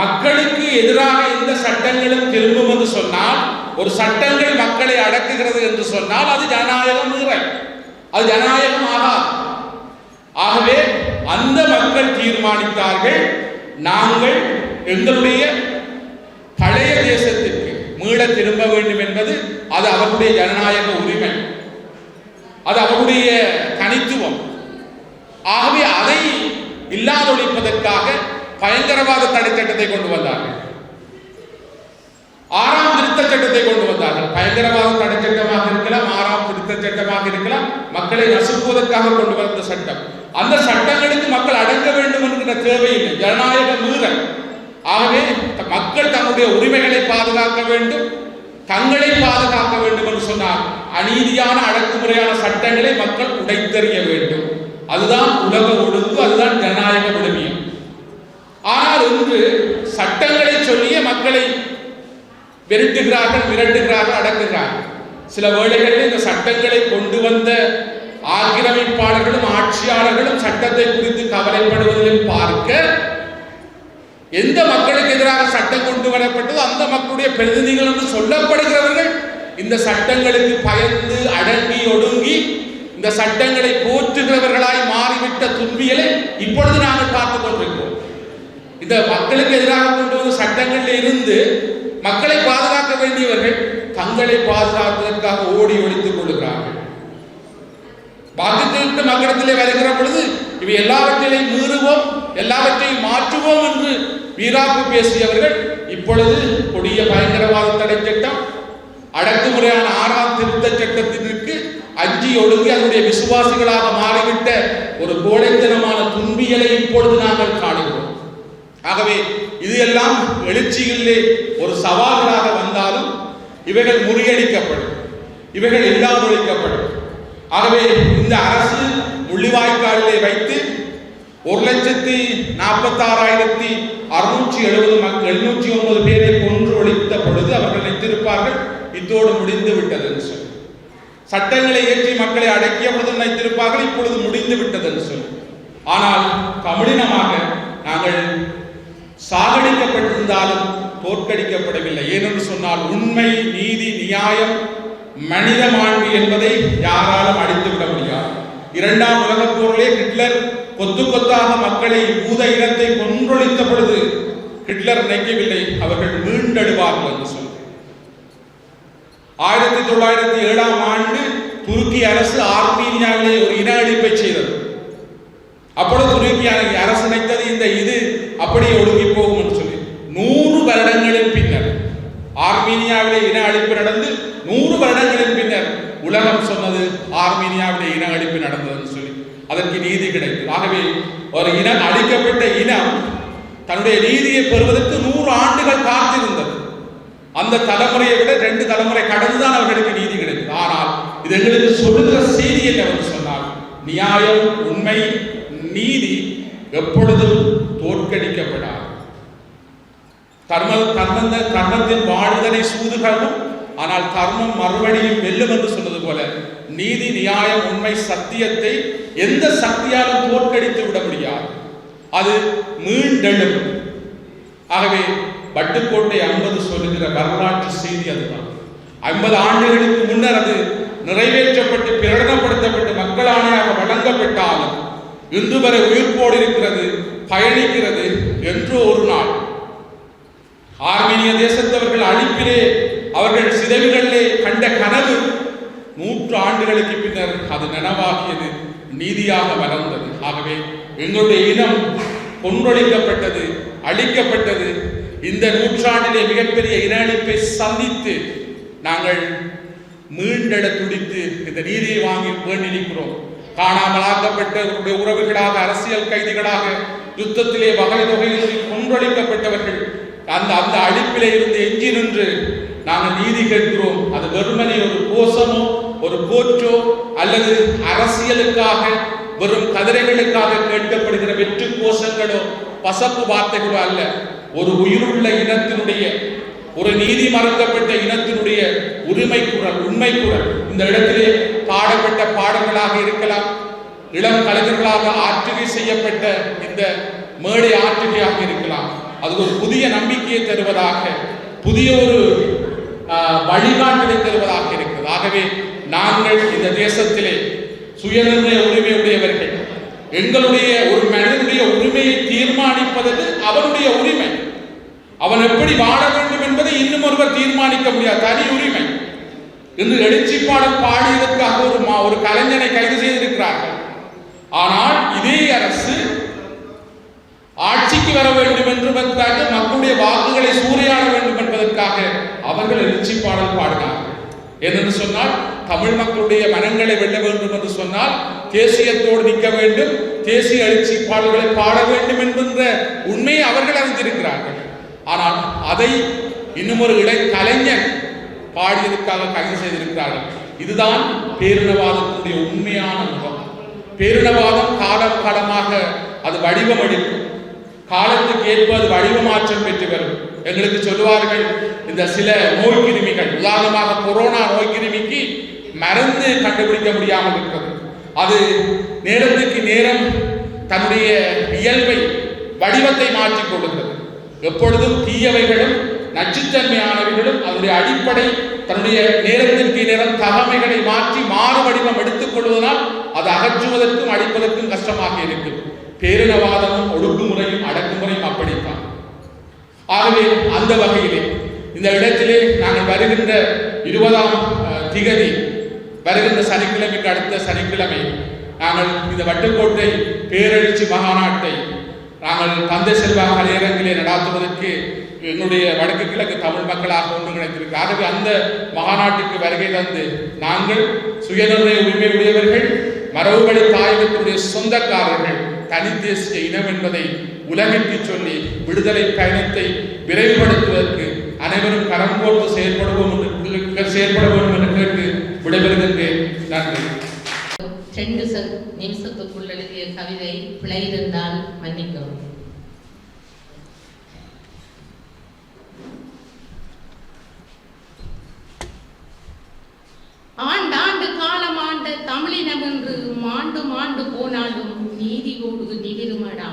மக்களுக்கு எதிராக எந்த சட்டங்களும் திரும்பும் என்று சொன்னால், ஒரு சட்டங்கள் மக்களை அடக்குகிறது என்று சொன்னால் அது ஜனநாயகம் மீறல், அது ஜனநாயகம் ஆகாது. ஆகவே அந்த மக்கள் தீர்மானித்தார்கள், நாங்கள் எங்களுடைய பழைய தேசத்திற்கு மீள திரும்ப வேண்டும் என்பது அது அவருடைய ஜனநாயக உரிமை, அது அவருடைய தனித்துவம். ஆகவே அதை இல்லாதொழிப்பதற்காக பயங்கரவாத தடை சட்டத்தை கொண்டு வந்தார்கள். 6ஆம் திருத்த சட்டத்தை கொண்டு வந்தார்கள். பயங்கரவாத தடை சட்டமாக இருக்கலாம், 6ஆம் திருத்த சட்டமாக இருக்கலாம், மக்களை நசுக்குவதற்காக கொண்டு வந்த சட்டம். அந்த சட்டங்களுக்கு மக்கள் அடங்க வேண்டும் என்கிற தேவையில்லை, ஜனநாயக மீறல். ஆகவே மக்கள் தன்னுடைய உரிமைகளை பாதுகாக்க வேண்டும், தங்களை பாதுகாக்க வேண்டும் என்று சொன்னார். அநீதியான அடக்குமுறையான சட்டங்களை மக்கள் உடைத்தெறிய வேண்டும். அதுதான் உலக ஒழுங்கு, அதுதான் ஜனநாயக விழுமியம். ஆனால் இன்று சட்டங்களை சொல்லிய மக்களை விரட்டுகிறார்கள், மிரட்டுகிறார்கள், அடக்குகிறார்கள். சில வேளைகளில் இந்த சட்டங்களை கொண்டு வந்த ஆக்கிரமிப்பாளர்களும் ஆட்சியாளர்களும் சட்டத்தை குறித்து கவலைப்படுவதிலும் பார்க்க, எந்த மக்களுக்கு எதிராக சட்டம் கொண்டு வரப்பட்டதோ அந்த மக்களுடைய பிரதிநிதிகள் என்று சொல்லப்படுகிறவர்கள் இந்த சட்டங்களுக்கு பயந்து அடங்கி ஒடுங்கி இந்த சட்டங்களை போற்றுகிறவர்களாய் மாறிவிட்ட துன்பியலை இப்பொழுது நாங்கள் பார்த்துக் கொண்டிருக்கிறோம். இந்த மக்களுக்கு எதிராக கொண்டு வந்த சட்டங்களில் இருந்து மக்களை பாதுகாக்க வேண்டியவர்கள் தங்களை பாதுகாப்பதற்காக ஓடி ஒழித்துக் கொள்கிறார்கள். பாதிக்கப்பட்ட மக்களிடத்திலே வருகிற பொழுது இவை எல்லாவற்றையும் மீறுவோம், எல்லாவற்றையும் மாற்றுவோம் என்று வீராப்பு பேசியவர்கள் இப்பொழுது கொடிய பயங்கரவாத தடை சட்டம், அடக்குமுறையான 6ஆம் திருத்த சட்டத்திற்கு அஞ்சி ஒடுங்கி அதனுடைய விசுவாசிகளாக மாறிவிட்ட ஒரு கோழைத்தனமான துன்பியலை இப்பொழுது நாங்கள் காணுகிறோம். ஆகவே இது எல்லாம் எழுச்சிகளிலே ஒரு சவால்களாக வந்தாலும் இவைகள் முறியடிக்கப்படும், இவைகள் இல்லாதொழிக்கப்படும். ஆகவே இந்த அரசு முள்ளிவாய்க்காலிலே வைத்து 1,46,670 பேரை கொன்று ஒழித்த பொழுது அவர்கள் நினைத்திருப்பார்கள் இத்தோடு முடிந்து விட்டது என்று சொல்லி. சட்டங்களை இயற்றி மக்களை அடக்கிய பொழுது நினைத்திருப்பார்கள் இப்பொழுது முடிந்து விட்டது என்று சொல்லி. ஆனால் தமிழினமாக நாங்கள் சாகடிக்கப்பட்டிருந்தாலும் தோற்கடிக்கப்படவில்லை. ஏனென்று சொன்னால் உண்மை, நீதி, நியாயம், மனித மாண்பு என்பதை யாராலும் அழித்துவிட முடியாது. 2ஆம் உலகப் போரிலே ஹிட்லர் கொத்து கொத்தாக மக்களை யூத இனத்தை கொன்றொழித்த பொழுது ஹிட்லர் நினைக்கவில்லை அவர்கள் மீண்டெழுவார்கள் என்று சொல்லி. 1907ஆம் ஆண்டு துருக்கி அரசு ஆர்மீனியாவிலே ஒரு இன அழிப்பை செய்தது. அப்பொழுது துருக்கி அரசு நினைத்தது இந்த இது அப்படியே ஒடுங்கி போகும் என்று சொல்லி 100 வருடங்களின் பின்னர் ஆர்மீனியாவிலே இன அழிப்பு நடந்து 100 வருடங்களின் பின்னர் உலகம் சொன்னது ஆர்மீனியாவிலே இன அழிப்பு நடந்தது சொல்லி அதற்கு நீதி கிடைத்தது. ஆகவே ஒரு இனம், அழிக்கப்பட்ட இனம் தன்னுடைய நீதியை பெறுவதற்கு 100 ஆண்டுகள் காத்திருந்தது. அந்த தலைமுறையை விட 2 தலைமுறை கடந்துதான் அவர்களுக்கு நீதி கிடைத்தது. ஆனால் இது எங்களுக்கு சொல்லுகிற செய்தி என்னவென்று சொன்னால், நியாயம், உண்மை, நீதி எப்பொழுதும் தோற்கடிக்கப்படாது. தர்மத்தின் வாழ்தலை சூதுகவும், ஆனால் தர்மம் மறுபடியும் வெல்லும் என்று சொன்னது போல நீதி, நியாயம், உண்மை, சத்தியத்தை எந்த சக்தியாலும் தோற்கடித்து விட முடியாது. அது மீண்டெழும். ஆகவே வட்டுக்கோட்டை 50 சொல்லுகிற வரலாற்று செய்தி அதுதான். 50 ஆண்டுகளுக்கு முன்னர் அது நிறைவேற்றப்பட்டு பிரகடனப்படுத்தப்பட்டு மக்களாணையாக வழங்கப்பட்டாலும் இன்று வரை உயிர்ப்போடு இருக்கிறது, பயணிக்கிறது. என்று ஒரு நாள் ஆர்மீனிய தேசத்தவர்கள் அழிப்பிலே அவர்கள் சிதைவுகளிலே கண்ட கனவு 100 ஆண்டுகளுக்கு பின்னர் அது நனவாகியது, நீதியாக வளர்ந்தது. ஆகவே எங்களுடைய இனம் கொன்றொழிக்கப்பட்டது, அழிக்கப்பட்டது. இந்த நூற்றாண்டிலே மிகப்பெரிய இன அழிப்பை சந்தித்து நாங்கள் மீண்டெழ துடித்து இந்த நீதியை வாங்கி வேண்டியிருக்கிறோம். காணாமலாக்கப்பட்டவர்களுடைய உறவுகளாக, அரசியல் கைதிகளாக, யுத்தத்திலே வகை தொகையின்றி கொன்றொழிக்கப்பட்டவர்கள் அந்த அழிப்பிலே இருந்து எஞ்சி நின்று நாங்கள் நீதி கேட்கிறோம். அது வெறுமனே ஒரு கோஷமோ ஒரு கோற்றோ அல்லது அரசியலுக்காக வெறும் கதிரைகளுக்காக கேட்கப்படுகிற வெற்று கோஷங்களோ பசப்பு வார்த்தைகளோ அல்ல. ஒரு உயிருள்ள இனத்தினுடைய, ஒரு நீதி மறக்கப்பட்ட இனத்தினுடைய உரிமை குரல், உண்மை குரல். இந்த இடத்திலே பாடப்பட்ட பாடங்களாக இருக்கலாம், இளம் கலைஞர்களாக ஆற்றுகை செய்யப்பட்ட இந்த மேடை ஆற்றுகையாக இருக்கலாம். அது ஒரு புதிய நம்பிக்கையை தருவதாக, புதிய ஒரு வழிகாட்டலை தருவதாக இருக்கிறது. ஆகவே நாங்கள் இந்த தேசத்திலே சுயநிர்ணய உரிமை உடையவர்கள். எங்களுடைய ஒரு மனிதனுடைய உரிமையை தீர்மானிப்பது அவனுடைய உரிமை. அவன் எப்படி வாழ வேண்டும் என்பதை இன்னும் ஒருவர் தீர்மானிக்க முடியாது, தனி உரிமை. இன்று எழுச்சி பாடல் பாடியதற்காக ஒரு கலைஞனை கைது செய்திருக்கிறார்கள். ஆனால் இதே அரசு ஆட்சிக்கு வர வேண்டும் என்பதற்காக, மக்களுடைய வாக்குகளை சூறையாட வேண்டும் என்பதற்காக அவர்கள் எழுச்சி பாடல் பாடினார்கள். ஏனென்று சொன்னால், தமிழ் மக்களுடைய மனங்களை வெல்ல வேண்டும் என்று சொன்னால் தேசியத்தோடு நிற்க வேண்டும், தேசிய எழுச்சி பாடல்களை பாட வேண்டும் என்கின்ற உண்மையை அவர்கள் அறிந்திருக்கிறார்கள். ஆனால் அதை இன்னும் ஒரு கலைஞர் பாடியதற்காக கைது செய்திருக்கிறார்கள். இதுதான் பேரினவாதத்தினுடைய உண்மையான முகம். பேரினவாதம் காலம் காலமாக அது வடிவம் எடுக்கும், காலத்துக்கு ஏற்ப அது வடிவ மாற்றம் பெற்று வரும். எங்களுக்கு சொல்லுவார்கள், இந்த சில நோய் கிருமிகள், உதாரணமாக கொரோனா நோய் கிருமிக்கு மருந்து கண்டுபிடிக்க முடியாமல் இருக்கிறது. அது நேரத்துக்கு நேரம் தன்னுடைய இயல்பை, வடிவத்தை மாற்றிக் கொள்கிறது. எப்பொழுதும் தீயவைகளும் நச்சுத்தன்மையானவைகளும் அதனுடைய அடிப்படை தன்னுடைய நேரத்திற்கு நேரம் தகமைகளை மாற்றி மாறு வடிவம் எடுத்துக் கொள்வதனால் அது அகற்றுவதற்கும் அடிப்பதற்கும் கஷ்டமாக இருக்கும். பேரினவாதமும் ஒடுக்குமுறையும் அடக்குமுறையும் அப்படித்தான். ஆகவே அந்த வகையிலே இந்த இடத்திலே நாங்கள் வருகின்ற 20ஆம் திகதி, வருகின்ற சனிக்கிழமைக்கு அடுத்த சனிக்கிழமை நாங்கள் இந்த வட்டுக்கோட்டை பேரெழுச்சி மகாநாட்டை நாங்கள் தந்தை செல்வா கலையரங்கிலே நடாத்துவதற்கு எங்களுடைய வடக்கு கிழக்கு தமிழ் மக்களாக ஒன்றிணைத்திருக்கு. ஆகவே அந்த மகாநாட்டுக்கு வருகை தந்து நாங்கள் சுயநிர்ணய உரிமை உடையவர்கள், மரபுபடி தாயகத்தினுடைய சொந்தக்காரர்கள், தனித்தேசிய இனம் என்பதை உலகிற்கு சொல்லி விடுதலை பயணத்தை விரைவுபடுத்துவதற்கு அனைவரும் கரம் கோர்த்து செயல்படுவோம் என்று கேட்டு விடைபெறுகின்றேன். நன்றி. 2 நிமிஷத்துக்குள் எழுதிய கவிதை பிழை இருந்தால் மன்னிக்கவும். ஆண்டாண்டு காலமாண்ட தமிழினம் என்று மாண்டு மாண்டு போனாலும் நீதியோடு நிவிருமடா.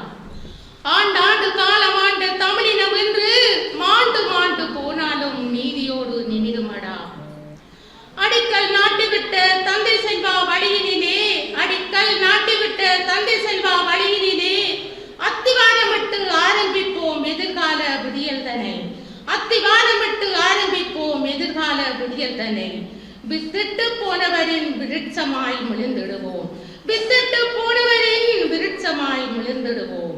ஆண்டாண்டு காலமாண்ட தமிழினம் என்று மாண்டு மாண்டு போனாலும் நீதியோடு நிமிருமடா. அடிக்கல் நாட்டிவிட்ட தந்தை செல்வா வழியினிலே, அடிக்கல் நாட்டிவிட்ட தந்தை செல்வா வழியினிலே அத்திவாரமிட்டு ஆரம்பிப்போம் எதிர்கால விடியல் தனை. அத்திவாரமிட்டு ஆரம்பிப்போம் எதிர்கால விடியல் தனை. வித்திட்டு போனவரின் விருட்சமாய் மிளிர்ந்திடுவோம், வித்திட்டு போனவரின் விருட்சமாய் மிளிர்ந்திடுவோம்.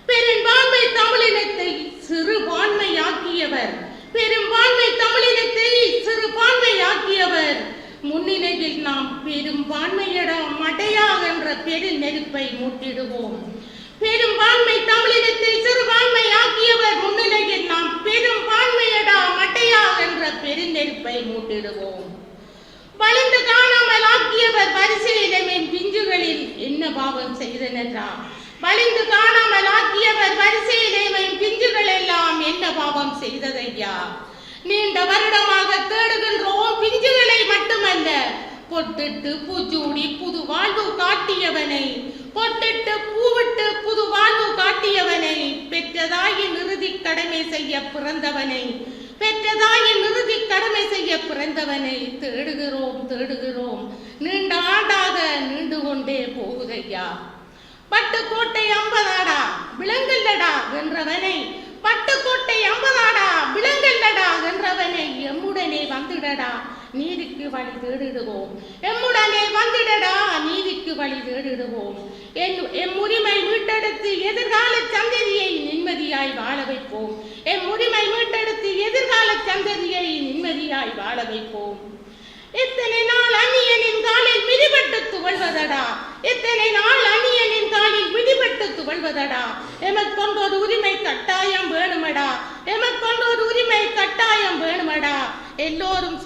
பெரும்பான்மை தமிழினத்தை சிறுபான்மையாக்கியவர், பெரும்பான்மை தமிழினத்தை சிறுபான்மையாக்கியவர் முன்னிலையில் நாம் பெரும்பான்மையடா மடையா என்ற பெரு நெருப்பை மூட்டிடுவோம். பெரும்பான்மை தமிழினத்தை சிறுபான்மையாக்கியவர் முன்னிலையில் நாம் பெரும்பான்மையடா மட்டையா என்ற பெருநெருப்பை மூட்டிடுவோம். வளர்ந்து காணாமல் ஆக்கியவர் வரிசையிலே பிஞ்சுகளில் என்ன பாவம் செய்தனரா? வலிந்து காணாமல் ஆக்கியவர் வரிசையிலே பிஞ்சுகள் எல்லாம் என்ன பாவம் செய்ததையா? நீண்ட வருடமாக தேடுகின்றோம் பிஞ்சுகளை மட்டுமல்ல, பொட்டிட்டு பூச்சூடி புது வாழ்வு காட்டியவனை, பொட்டிட்டு பூவிட்டு புது வாழ்வு காட்டியவனை, பெற்றதாயின் இறுதி கடமை செய்ய பிறந்தவனை, பெற்றதாயின் இறுதி கடமை செய்ய பிறந்தவனை தேடுகிறோம் தேடுகிறோம், நீண்ட ஆண்டாக நீண்டு கொண்டே போகுதையா. பட்டுக்கோட்டை 50 விலங்கல்லடா என்றவனை, பட்டுக்கோட்டை 50 விலங்கல்லடா என்றவனை எம்முடனே வந்துடடா நீதிக்கு வழி தேடிடுவோம், எம்முடனே வந்துடடா நீதிக்கு வழி தேடிடுவோம். எம் உரிமை மீட்டெடுத்து எதிர்கால சந்ததியை நிம்மதியாய் வாழ வைப்போம், எம் உரிமை மீட்டெடுத்து எதிர்கால சந்ததியை நிம்மதியாய் வாழ வைப்போம். எத்தனை நாள் அந்நியனின் காலில் மிதிபட்டு துவழ்வதடா, எத்தனை நாள் அந்நியனின் காலில் மிதிபட்டு துவழ்வதடா. எமக்கொண்டொரு உரிமை கட்டாயம் வேணுமடா, எமக்கொண்டொரு உரிமை கட்டாயம் வேணுமடா. எல்லோரும்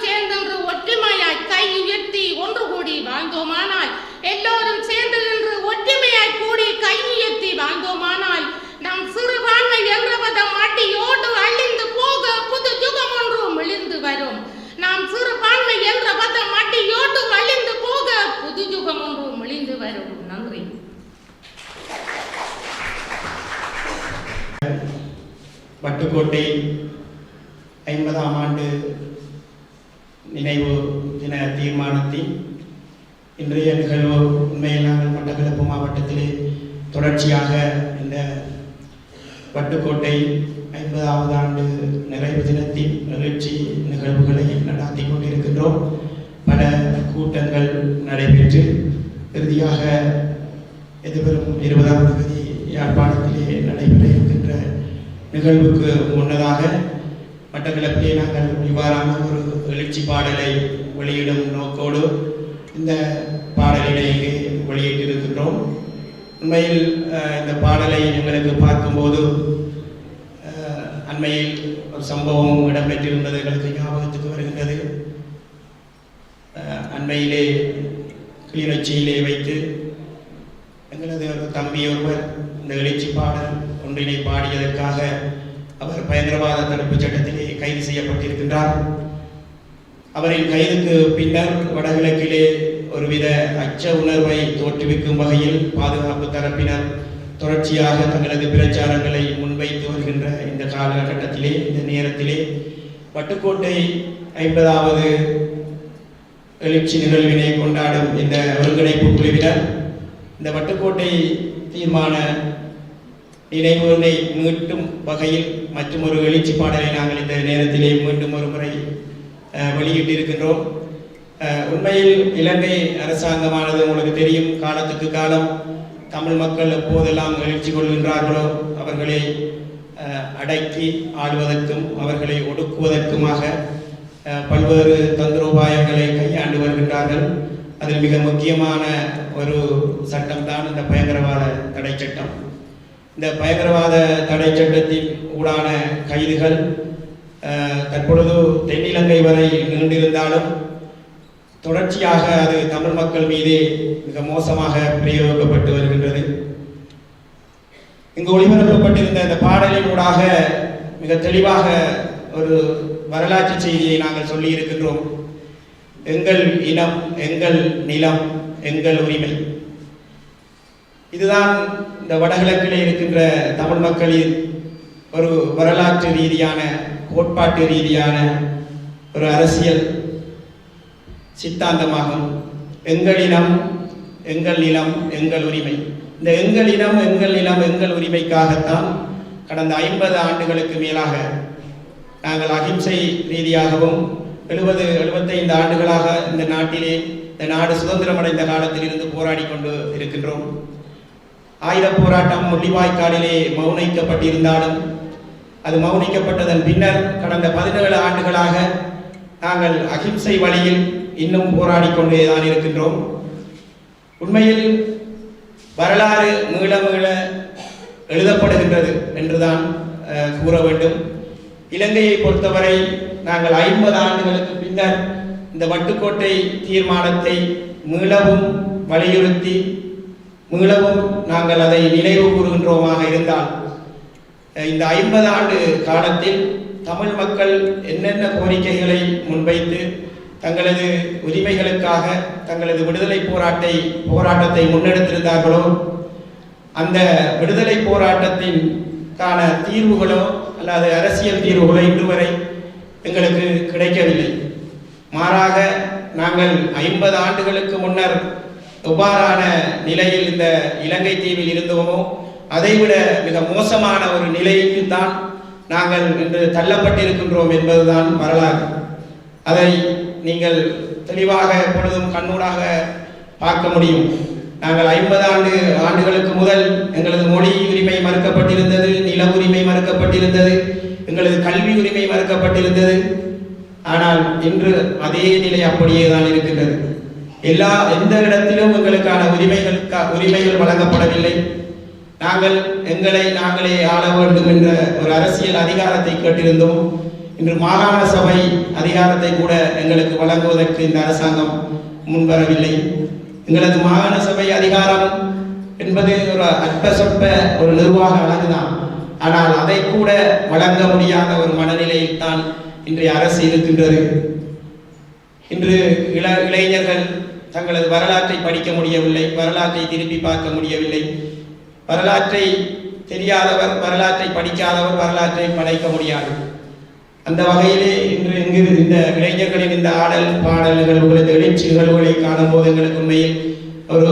சேர்ந்து ஒற்றுமையாய் கை உயர்த்தி ஒன்று கூடி வாழ்ந்தோமானால், எல்லோரும் சேர்ந்து நின்று ஒற்றுமையாய் கூடி கை உயர்த்தி வாழ்ந்தோமானால், நாம் சிறுபான்மை என்ற பதம் அடியோடு அழிந்து போக புது யுகம் ஒன்று மெளிர்ந்து வரும். நாம் சிறுபான்மை என்ற பதம் அடியோடு அழிந்து போக புது யுகம் ஒன்று மெளிர்ந்து வரும். நன்றி. வட்டுக்கோட்டை 50ஆம் ஆண்டு நினைவு தின தீர்மானத்தின் இன்றைய நிகழ்வு உண்மையில் நாங்கள் மட்டக்களப்பு மாவட்டத்திலே தொடர்ச்சியாக இந்த வட்டுக்கோட்டை 50வது ஆண்டு நிறைவு தினத்தின் நிகழ்ச்சி நிகழ்வுகளை நடாத்தி கொண்டிருக்கின்றோம். பல கூட்டங்கள் நடைபெற்று இறுதியாக எதிர்வரும் 20ஆம் தேதி யாழ்ப்பாணத்திலே நடைபெற இருக்கின்ற நிகழ்வுக்கு முன்னதாக மட்டக்களப்பிலே நாங்கள் இவ்வாறான ஒரு எழுச்சி பாடலை வெளியிடும் நோக்கோடு இந்த பாடலினை இங்கே வெளியிட்டிருக்கின்றோம். உண்மையில் இந்த பாடலை எங்களுக்கு பார்க்கும்போது அண்மையில் ஒரு சம்பவம் இடம்பெற்றிருந்தது எங்களுக்கு ஞாபகத்துக்கு வருகின்றது. அண்மையிலே கிளிநொச்சியிலே வைத்து எங்களது ஒரு தம்பி ஒருவர் இந்த எழுச்சி பாடல் ஒன்றினை பாடியதற்காக அவர் பயங்கரவாத தடுப்பு சட்டத்திலே கைது செய்யப்பட்டிருக்கின்றார். அவரின் கைதுக்கு பின்னர் வடகிழக்கிலே ஒருவித அச்ச உணர்வை தோற்றுவிக்கும் வகையில் பாதுகாப்பு தரப்பினர் தொடர்ச்சியாக தங்களது பிரச்சாரங்களை முன்வைத்து வருகின்ற இந்த காலகட்டத்திலே, இந்த நேரத்திலே வட்டுக்கோட்டை 50வது எழுச்சி நிகழ்வினை கொண்டாடும் இந்த ஒருங்கிணைப்பு குழுவினர் இந்த வட்டுக்கோட்டை தீர்மான நினைவுகளை மீட்டும் வகையில் மற்றும் ஒரு எழுச்சி பாடலை நாங்கள் இந்த நேரத்திலே மீண்டும் ஒரு முறை வெளியிட்டிருக்கின்றோம். உண்மையில் இலங்கை அரசாங்கமானது உங்களுக்கு தெரியும், காலத்துக்கு காலம் தமிழ் மக்கள் எப்போதெல்லாம் எழுச்சி கொள்கின்றார்களோ அவர்களை அடக்கி ஆளுவதற்கும் அவர்களை ஒடுக்குவதற்குமாக பல்வேறு தந்திரோபாயங்களை கையாண்டு வருகின்றார்கள். அதில் மிக முக்கியமான ஒரு சட்டம்தான் இந்த பயங்கரவாத தடை சட்டம். இந்த பயங்கரவாத தடை சட்டத்தின் ஊடான கைதுகள் தற்பொழுது தென்னிலங்கை வரை நீண்டிருந்தாலும் தொடர்ச்சியாக அது தமிழ் மக்கள் மீதே மிக மோசமாக பிரயோகிக்கப்பட்டு வருகின்றது. இங்கு ஒளிபரப்பப்பட்டிருந்த இந்த பாடலின் ஊடாக மிக தெளிவாக ஒரு வரலாற்று செய்தியை நாங்கள் சொல்லி இருக்கின்றோம். எங்கள் இனம், எங்கள் நிலம், எங்கள் உரிமை. இதுதான் இந்த வடகிழக்கிலே இருக்கின்ற தமிழ் மக்களின் ஒரு வரலாற்று ரீதியான, கோட்பாட்டு ரீதியான ஒரு அரசியல் சித்தாந்தமாகும். எங்கள் இனம், எங்கள் நிலம், எங்கள் உரிமை. இந்த எங்கள் இனம், எங்கள் நிலம், எங்கள் உரிமைக்காகத்தான் கடந்த 50 ஆண்டுகளுக்கு மேலாக நாங்கள் அகிம்சை ரீதியாகவும் 70-75 ஆண்டுகளாக இந்த நாட்டிலே, இந்த நாடு சுதந்திரம் அடைந்த காலத்தில் இருந்து போராடி கொண்டு இருக்கின்றோம். ஆயுத போராட்டம் முள்ளிவாய்க்காலிலே மௌனிக்கப்பட்டிருந்தாலும் அது மௌனிக்கப்பட்டதன் பின்னர் கடந்த 17 ஆண்டுகளாக நாங்கள் அகிம்சை வழியில் இன்னும் போராடி கொண்டேதான் இருக்கின்றோம். உண்மையில் வரலாறு மீள மீள எழுதப்படுகின்றது என்றுதான் கூற வேண்டும். இலங்கையை பொறுத்தவரை நாங்கள் 50 ஆண்டுகளுக்கு பின்னர் இந்த வட்டுக்கோட்டை தீர்மானத்தை மீளவும் வலியுறுத்தி மீளவும் நாங்கள் அதை நினைவு கூறுகின்றோமாக இருந்தால், இந்த 50 ஆண்டு காலத்தில் தமிழ் மக்கள் என்னென்ன கோரிக்கைகளை முன்வைத்து தங்களது உரிமைகளுக்காக தங்களது விடுதலை போராட்டத்தை முன்னெடுத்திருந்தார்களோ அந்த விடுதலை போராட்டத்திற்கான தீர்வுகளோ அல்லது அரசியல் தீர்வுகளோ இன்று வரை எங்களுக்கு கிடைக்கவில்லை. மாறாக நாங்கள் 50 ஆண்டுகளுக்கு முன்னர் எவ்வாறான நிலையில் இந்த இலங்கை தீவில் இருந்தோமோ அதைவிட மிக மோசமான ஒரு நிலைக்கு தான் நாங்கள் இன்று தள்ளப்பட்டிருக்கின்றோம் என்பதுதான் வரலாறு. அதை நீங்கள் தெளிவாக எப்பொழுதும் கண்ணூடாக பார்க்க முடியும். நாங்கள் 50 ஆண்டுகளுக்கு முதல் எங்களது மொழி உரிமை மறுக்கப்பட்டிருந்தது, நில உரிமை மறுக்கப்பட்டிருந்தது, எங்களது கல்வி உரிமை மறுக்கப்பட்டிருந்தது. ஆனால் இன்று அதே நிலை அப்படியே தான் இருக்கின்றது. எந்த இடத்திலும் எங்களுக்கான உரிமைகள் வழங்கப்படவில்லை. நாங்கள் எங்களை நாங்களே ஆள வேண்டும் என்ற ஒரு அரசியல் அதிகாரத்தை கேட்டிருந்தோம். இன்று மாகாண சபை அதிகாரத்தை கூட எங்களுக்கு வழங்குவதற்கு இந்த அரசாங்கம் முன்வரவில்லை. எங்களது மாகாண சபை அதிகாரம் என்பது ஒரு அற்ப சொற்ப ஒரு நிர்வாக அழகுதான். ஆனால் அதை கூட வழங்க முடியாத ஒரு மனநிலையில் தான் இன்றைய அரசு இருக்கின்றது. இன்று இளைஞர்கள் தங்களது வரலாற்றை படிக்க முடியவில்லை, வரலாற்றை திருப்பி பார்க்க முடியவில்லை. வரலாற்றை தெரியாதவர், வரலாற்றை படிக்காதவர் வரலாற்றை படைக்க முடியாது. அந்த வகையிலே இன்று இந்த இளைஞர்களின் இந்த ஆடல் பாடல் நிகழ்வுகள், எழுச்சி நிகழ்வுகளை காணும் போது எங்களுக்கு உண்மையில் ஒரு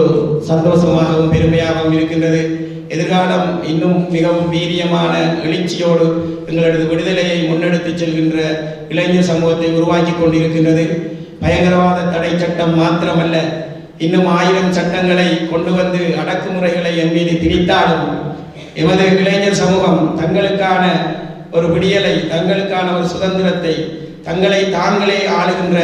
சந்தோஷமாகவும் பெருமையாகவும் இருக்கின்றது. எதிர்காலம் இன்னும் மிகவும் வீரியமான எழுச்சியோடு எங்களது விடுதலையை முன்னெடுத்து செல்கின்ற இளைஞர் சமூகத்தை உருவாக்கி கொண்டிருக்கின்றது. பயங்கரவாத தடை சட்டம் மாத்திரமல்ல, இன்னும் 1000 சட்டங்களை கொண்டு வந்து அடக்குமுறைகளை என் மீது திணித்தாலும் எமது இளைஞர் சமூகம் தங்களுக்கான ஒரு விடியலை, தங்களுக்கான ஒரு சுதந்திரத்தை, தங்களை தாங்களே ஆளுகின்ற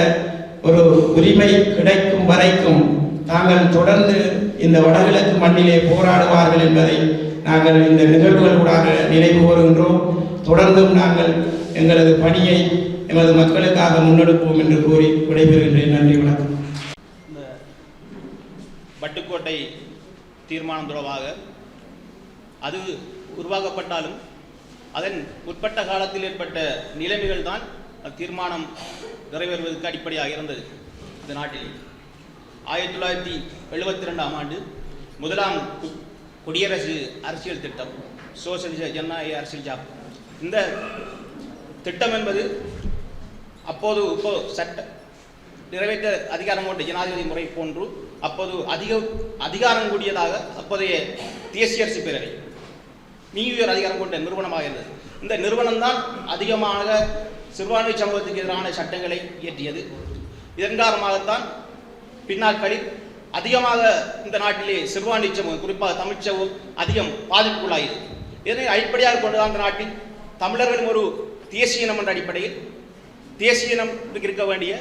ஒரு உரிமை கிடைக்கும் வரைக்கும் தாங்கள் தொடர்ந்து இந்த வடகிழக்கு மண்ணிலே போராடுவார்கள் என்பதை நாங்கள் இந்த நிகழ்வுகளூடாக நினைவு கூறுகின்றோம். தொடர்ந்தும் நாங்கள் எங்களது பணியை எமது மக்களுக்காக முன்னெடுப்போம் என்று கூறி விடைபெறுகின்றேன். நன்றி, வணக்கம். இந்த வட்டுக்கோட்டை தீர்மானம் தொடர்பாக அது உருவாக்கப்பட்டாலும் அதன் முற்பட்ட காலத்தில் ஏற்பட்ட நிலைமைகள் தான் தீர்மானம் நிறைவேறுவதற்கு அடிப்படையாக இருந்தது. இந்த நாட்டில் 1972ஆம் ஆண்டு முதலாம் குடியரசு அரசியல் திட்டம், சோசலிச ஜனநாயக அரசியல் ஜாப், இந்த திட்டம் என்பது அப்போது சட்ட நிறைவேற்ற அதிகாரம் கொண்ட ஜனாதிபதி முறை போன்று அப்போது அதிகாரம் கூடியதாக அப்போதைய தேசிய அரசு பேரவை நியூயர் அதிகாரம் கொண்ட நிறுவனமாக இருந்தது. இந்த நிறுவனம் தான் அதிகமாக சிறுபான்மை சமூகத்துக்கு எதிரான சட்டங்களை இயற்றியது. இதன் காரணமாகத்தான் பின்னாட்களில் அதிகமாக இந்த நாட்டிலே சிறுபான்மை சமூகம், குறிப்பாக தமிழ் சமூகம் அதிகம் பாதிப்புக்குள்ளாகிறது. இதனை அடிப்படையாக கொண்டுதான் இந்த நாட்டில் தமிழர்களும் ஒரு தேசிய இனம் என்ற அடிப்படையில் தேசிய இனம் இருக்க வேண்டிய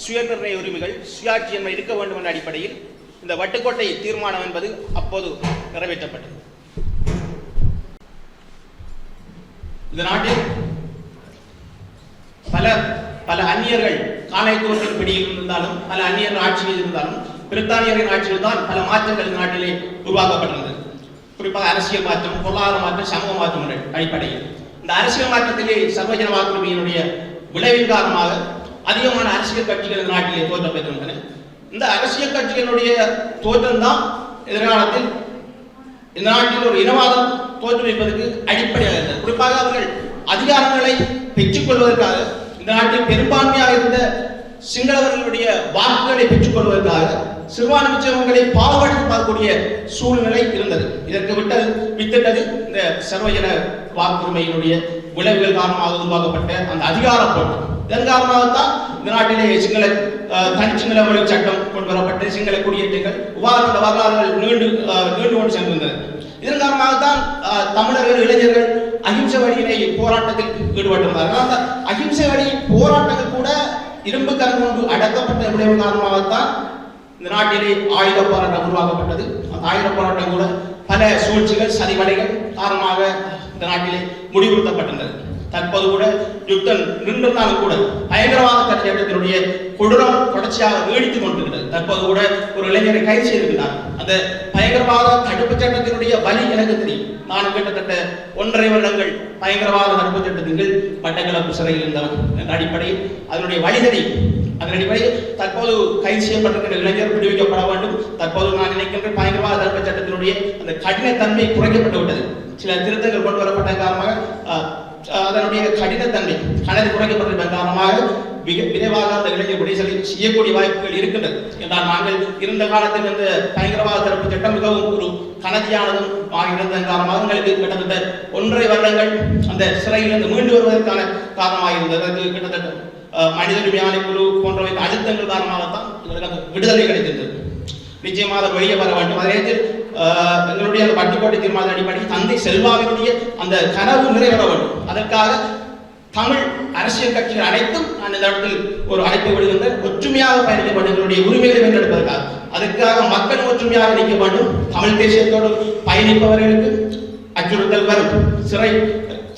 சுயநிர்ணய உரிமைகள், சுயாட்சி இருக்க வேண்டும் என்ற அடிப்படையில் இந்த வட்டுக்கோட்டை தீர்மானம் என்பது அப்போது நிறைவேற்றப்பட்டது. இந்த நாட்டில் பல அந்நியர்கள் காலைத்தோற்றின் பிடியில் இருந்தாலும், பல அந்நியர்கள் ஆட்சியில் இருந்தாலும், பிரித்தானியரின் ஆட்சியில் தான் பல மாற்றங்கள் இந்த நாட்டிலே உருவாக்கப்பட்டது. குறிப்பாக அரசியல் மாற்றம், பொருளாதார மாற்றம், சமூக மாற்றம் என்ற அடிப்படையில் இந்த அரசியல் மாற்றத்திலே சர்வஜன வாக்குரிமையினுடைய விளைவின் காரணமாக அதிகமான அரசியல் கட்சிகள் இந்த நாட்டிலே தோற்றம் பெற்றுள்ளன. இந்த அரசியல் கட்சிகளுடைய தோற்றம் தான் எதிர்காலத்தில் இந்த நாட்டில் ஒரு இனவாதம் தோற்றுவிப்பதற்கு அடிப்படையாக இருந்தது. குறிப்பாக அவர்கள் அதிகாரங்களை பெற்றுக் கொள்வதற்காக, இந்த நாட்டில் பெரும்பான்மையாக இருந்த சிங்களவர்களுடைய வாக்குகளை பெற்றுக் கொள்வதற்காக சிறுபான்மை சமூகங்களை பாகுபடுத்தி பார்க்கக்கூடிய சூழ்நிலை இருந்தது. இதற்கு வித்திட்டது இந்த சர்வஜன வாக்குரிமையினுடைய விளைவுகள் காரணமாக உருவாக்கப்பட்ட அந்த அதிகார போட்டு. இதன் காரணமாகத்தான் இந்த நாட்டிலே தனிச்சிங்கள மொழி சட்டம் கொண்டு வரப்பட்டு சிங்கள குடியேற்றங்கள் உபாரண வரலாறுகள் நீண்டு கொண்டு சென்றிருந்தது. இதன் காரணமாகத்தான் தமிழர்கள், இளைஞர்கள் அகிம்சை வழியினை போராட்டத்தில் ஈடுபட்டிருந்தார்கள். அந்த அகிம்சை வழி போராட்டங்கள் கூட இரும்பு கரம் கொண்டு அடக்கப்பட்ட விளைவு காரணமாகத்தான் இந்த நாட்டிலே ஆயுத போராட்டம் உருவாக்கப்பட்டது. அந்த ஆயுத போராட்டம் கூட பல சூழ்ச்சிகள், சதிவலைகள் காரணமாக இந்த நாட்டிலே முடிவுறுத்தப்பட்டது. தற்போது கூட யுத்தம் நின்றிருந்தாலும் கூட பயங்கரவாத தடை சட்டத்தினுடைய கொடூரம் தொடர்ச்சியாக நீடித்துக் கொண்டிருக்கிறது. தற்போது கூட ஒரு இளைஞரை கைது செய்திருக்கிறார். அந்த பயங்கரவாத தடுப்பு சட்டத்தினுடைய வலி எனக்கு தெரியும். நான் கிட்டத்தட்ட 1.5 வருடங்கள் பயங்கரவாத தடுப்பு சட்டத்தின் கீழ் மட்டக்களப்பு சிறையில் இருந்தவர் என்ற அடிப்படையில் அதனுடைய வழி தெரியும். அதன் அடிப்படையில் தற்போது கைது செய்யப்பட்டிருக்கிற இளைஞர் விடுவிக்கப்பட வேண்டும். தற்போது நான் நினைக்கின்ற பயங்கரவாத தடுப்பு சட்டத்தினுடைய அந்த கடினத்தன்மை குறைக்கப்பட்டு விட்டது. சில திருத்தங்கள் கொண்டு வரப்பட்ட காரணமாக அதனுடைய கடினத்தன்மை கனது குறைக்கப்பட்டிருப்பதன் காரணமாக விரைவாக அந்த இளைஞர் விடுதலை செய்யக்கூடிய வாய்ப்புகள் இருக்கின்றது என்றால், நாங்கள் இருந்த காலத்தில் இந்த பயங்கரவாத தடுப்பு சட்டம் மிகவும் ஒரு கனதியானதும் இருந்ததன் காரணமாக எங்களுக்கு கிட்டத்தட்ட 1.5 வருடங்கள் அந்த சிறையிலிருந்து மீண்டு வருவதற்கான காரணமாக இருந்தது. கிட்டத்தட்ட மனித உரிமை ஆணைக்குழு போன்றவை அழுத்தங்கள் காரணமாகத்தான் எங்களுக்கு அந்த விடுதலை கிடைத்திருந்தது. நிச்சயமாக வெளியே வர வேண்டும். அதே நேரத்தில் எங்களுடைய அந்த வட்டுக்கோட்டை தீர்மானத்தின் அடிப்படையில் தந்தை செல்வாவினுடைய அந்த கனவு நிறைவேற வேண்டும். அதற்காக தமிழ் அரசியல் கட்சிகள் அனைத்தும் நான் இந்த இடத்தில் ஒரு அழைப்பு விடுகின்ற ஒற்றுமையாக பயணிக்க வேண்டும், எங்களுடைய உரிமைகளை வென்றெடுப்பதற்காக. அதுக்காக மக்கள் ஒற்றுமையாக நிற்க வேண்டும். தமிழ் தேசியத்தோடு பயணிப்பவர்களுக்கு அச்சுறுத்தல் வரும், சிறை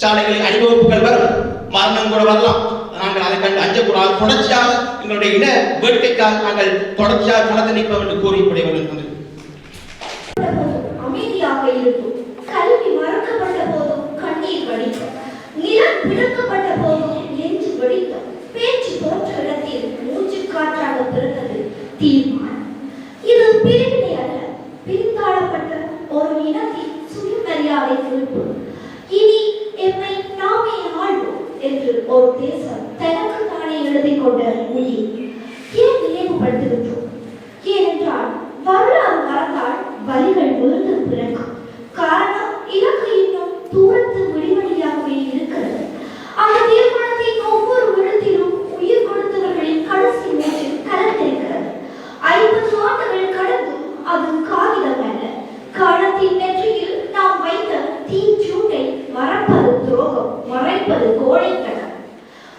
சாலைகளில் அணிவகுப்புகள் வரும், மரணம் கூட வரலாம். நாங்கள் அதை கண்டு அஞ்சக்கூடாது. தொடர்ச்சியாக எங்களுடைய இன வேட்கைக்காக நாங்கள் தொடர்ச்சியாக களத்தில் நிற்போம் என்று கூறி விடைபெறுகின்றது. அமைதியாக இருக்கும், கல்வி மறக்கப்பட்ட போதும் கண்ணீர் வடிக்கும், நிலம் பிளக்கப்பட்ட போதும் நெஞ்சு வெடிக்கும், பேச்சு தோற்ற இடத்தில் மூச்சு காற்றாக பிறந்தது தீர்மானம். இது பிரிவினை அல்ல, பிரித்தாளப்பட்ட ஒரு இனத்தின் சுயமரியாதை குறிப்பு. இனி எம்மை நாமே ஆள்வோம் என்று ஒரு தேசம் தனக்கு தானே எழுதிக் கொண்ட மொழி. ஏன் நினைவுபடுத்துகின்றோம்? ஏனென்றால் வரலாறு மறந்தால் வலிகள் விழுந்து பிறக்கும். காரணம் இலக்கு இன்னும் தூரத்து விடிவெளியாகவே இருக்கிறது. அந்த தீர்மானத்தின் ஒவ்வொரு இடத்திலும் உயிர் கொடுத்தவர்களின் கடைசி மூச்சு கலந்திருக்கிறது. 50 ஆண்டுகள் கடந்தும் அது காகிதம் அல்ல. காலத்தின் நெற்றியில் நாம் வைத்த தீச்சூட்டை மறப்பது துரோகம், மறைப்பது கோழைத்தனம்.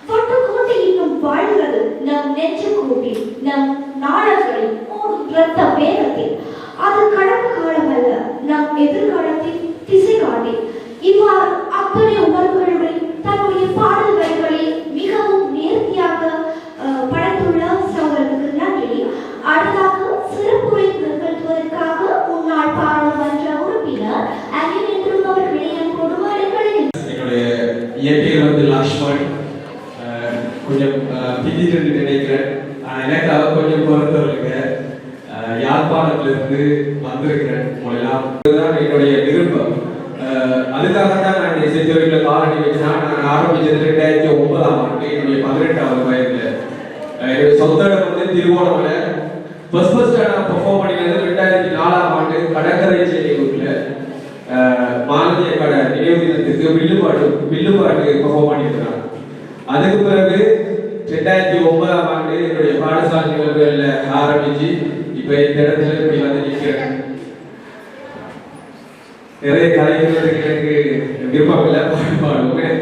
வட்டுக்கோட்டை இன்னும் வாழ்கிறது நம் நெஞ்சு கூட்டில், நம் நாளங்களில் ஓடும் இரத்த வேகத்தில். அது கடந்த காலம் அல்ல, நம் எதிர்காலத்தில் திசை காட்டி. இவ்வாறு அத்தனை உணர்வுகளுடன் தன்னுடைய பாடல் வரிகளில் மிகவும் நேர்த்தியாக படைத்துள்ள சகோதரருக்கு நன்றி. அடுத்ததாக சிறப்புரை நிகழ்த்துவதற்காக முன்னாள் பாராளுமன்ற உறுப்பினர் அகிலேந்திரன் அவர்களை என் கொடுவாடுகளில் என்னுடைய இயற்கையில் வந்து லக்ஷ்மண் கொஞ்சம் பிதிட்டு நினைக்கிறேன். எனக்காக கொஞ்சம் பொறுத்தவர்களுக்கு யாழ்ப்பாணத்திலிருந்து வந்திருக்கிறேன். உங்களெல்லாம் இதுதான் என்னுடைய விருப்பம். அதுக்காக தான் நான் இசைத்துறையில் காலணி வச்சுனா நான் ஆரம்பித்தது 2009ஆம் ஆண்டு என்னுடைய 18வது வயதில். என்னுடைய சொந்த இடம் வந்து திருவோணமலை. ஃபர்ஸ்ட் நான் பெர்ஃபார்ம் பண்ணினது 2004ஆம் ஆண்டு கடற்கரை சேரியூரில் மாலதிய கடை நினைவு தினத்துக்கு வில்லுப்பாட்டு பெர்ஃபார்ம் பண்ணியிருக்கிறான். அதுக்கு பிறகு 2009ஆம் ஆண்டு என்னுடைய பாடசாலை நிகழ்வுகளில் ஆரம்பிச்சு இப்போ இந்த இடத்துல இப்படி வந்து நிற்கிறேன். நிறைய கலைஞர்களுக்கு எனக்கு விருப்பம் இல்லை, பாடுவேன்.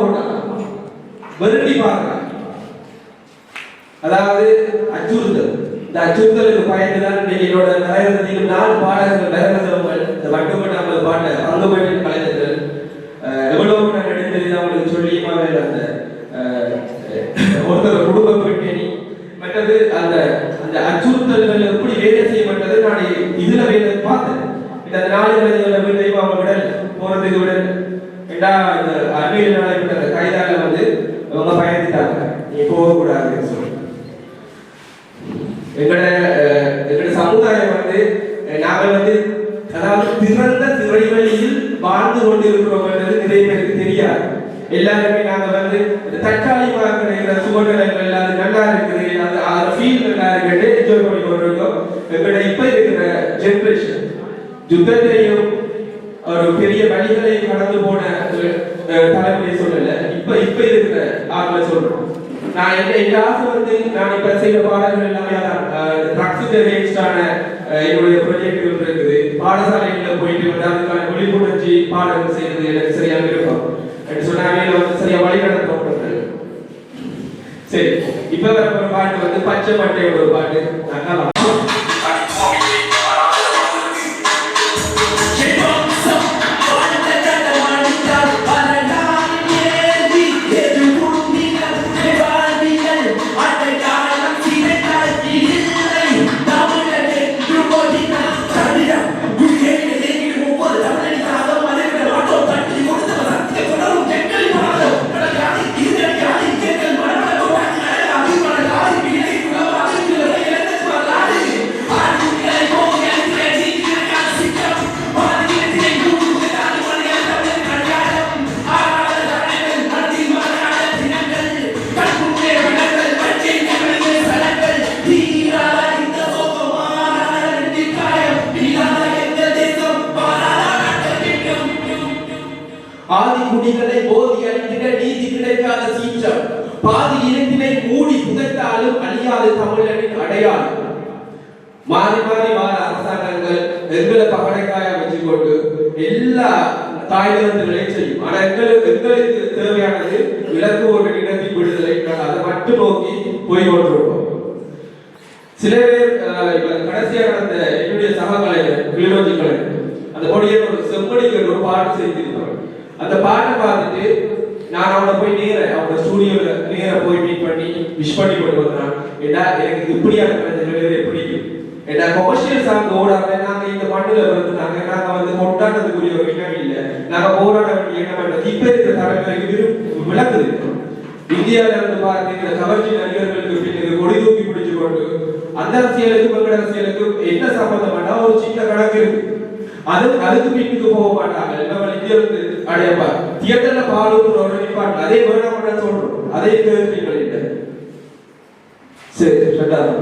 போட்டாங்க வெறுட்டி பாருங்க. அதாவது அச்சுறுத்தல். இந்த அச்சுறுத்தலுக்கு பயந்துதான் என்னோட நிறைய 4 பாடகர்கள் நரேந்திரவர்கள் இந்த மட்டுமட்ட 50 பாட்டை பங்குபற்றி கலைஞர்கள் எவ்வளவு நான் நடித்தது அவங்களுக்கு சொல்லியுமாவே அந்த ஒருத்தர் குடும்ப பெண்ணி மற்றது அந்த அந்த அச்சுறுத்தல்கள் எப்படி வேலை செய்யப்பட்டது நான் இதுல வேலை பார்த்தேன். இந்த 4 வீட்டையும் அவங்க விடல் போறதுக்கு விடல் ஏண்டா இந்த அண்மையில் நடைபெற்ற கைதால வந்து அவங்க பயந்துட்டாங்க, நீ போகக்கூடாதுன்னு சொல்லி. எங்களோட சமுதாயம் வந்து நாங்கள் வந்து அதாவது திறந்த திரைவெளியில் வாழ்ந்து கொண்டிருக்கிறோம் என்றது நிறைய பேருக்கு தெரியாது. எல்லாருமே நாங்க வந்து தற்காலிகமாக கிடைக்கிற சுகநிலைகள் எல்லாரும் நல்லா இருக்குது, அந்த ஃபீல் நல்லா இருக்குது, என்ஜாய் பண்ணி கொண்டிருக்கோம். எங்களோட இப்ப இருக்கிற ஜெனரேஷன் யுத்தத்தையும் ஒரு பெரிய வழிகளையும் கடந்து போன தலைமுறை சொல்லல, இப்ப இருக்கிற ஆட்களை சொல்றோம். நான் எங்க ஆசை வந்து நான் இப்ப செய்யற பாடல்கள் எல்லாமே ட்ரக்ஸுக்கு அகேன்ஸ்டான என்னுடைய ப்ரொஜெக்ட்கள் இருக்குது. பாடசாலைகள்ல போயிட்டு வந்து அதுக்கான விழிப்புணர்ச்சி பாடல்கள் செய்யறது எனக்கு சரியா விருப்பம் சொன்னாங்க. வந்து சரியா வழி நடத்தப்பட்டது. சரி, இப்ப வர ஒரு பாட்டு வந்து பச்சை மட்டையோட ஒரு பாட்டு நல்லா ஆதிக்குடிகளை போதி அழித்திட நீதி கிடைக்காத சீற்றம் பாதி இனத்தினை மூடி புதைத்தாலும் அழியாத தமிழனின் அடையாளம். மாறி மாறி வார அரசாங்கங்கள் எங்களை பகடைக்காய வச்சுக்கொண்டு எல்லா தாய்நிலங்களையும் செய்யும். ஆனா எங்களுக்கு தேவையானது இலக்கு ஒரு இனத்தின் விடுதலை, அதை மட்டும் நோக்கி போய் கொண்டிருக்கோம். சில பேர் இப்ப கடைசியா நடந்த என்னுடைய சக கலைஞர் கிளிநொச்சி கலைஞர் அந்த பொடியை ஒரு செம்மடிக்கு ஒரு பாட்டு செய்திருப்பாங்க. அந்த பாட்டை பார்த்துட்டு நான் அவனை போய் அவங்க ஸ்டூடியோல நேர போய் மீட் பண்ணி விஷ் பண்ணி கொண்டு வந்தான். ஏன்னா எனக்கு இப்படியான கலைஞர்கள் பிடிக்கும். ஏன்னா கொமர்ஷியல் சாங் ஓடாம நாங்க இந்த மண்ணுல இருந்தாங்க, நாங்க வந்து கொண்டாடுறதுக்குரிய ஒரு இனம் இல்லை, நாங்க போராட வேண்டிய இனம் பண்ணது இப்ப இருக்கிற தலைமுறைக்கு விளக்குது. இந்தியாவில இருந்து பார்த்து இந்த கவர்ச்சி நடிகர்களுக்கு பின்னர் கொடி தூக்கி பிடிச்சு கொண்டு அந்த அரசியலுக்கும் எங்கட அரசியலுக்கும் என்ன சம்பந்தம்னா ஒரு சின்ன கணக்கு இருக்கு. அதுக்கு பின்னுக்கு போக மாட்டாங்க. நம்ம இந்தியா வந்து அடையப்பா தியேட்டர்ல பாடுற நிப்பாட்டு அதே வேணாம் சொல்றோம், அதே கேட்கிறீங்க. சரி, ரெண்டாவது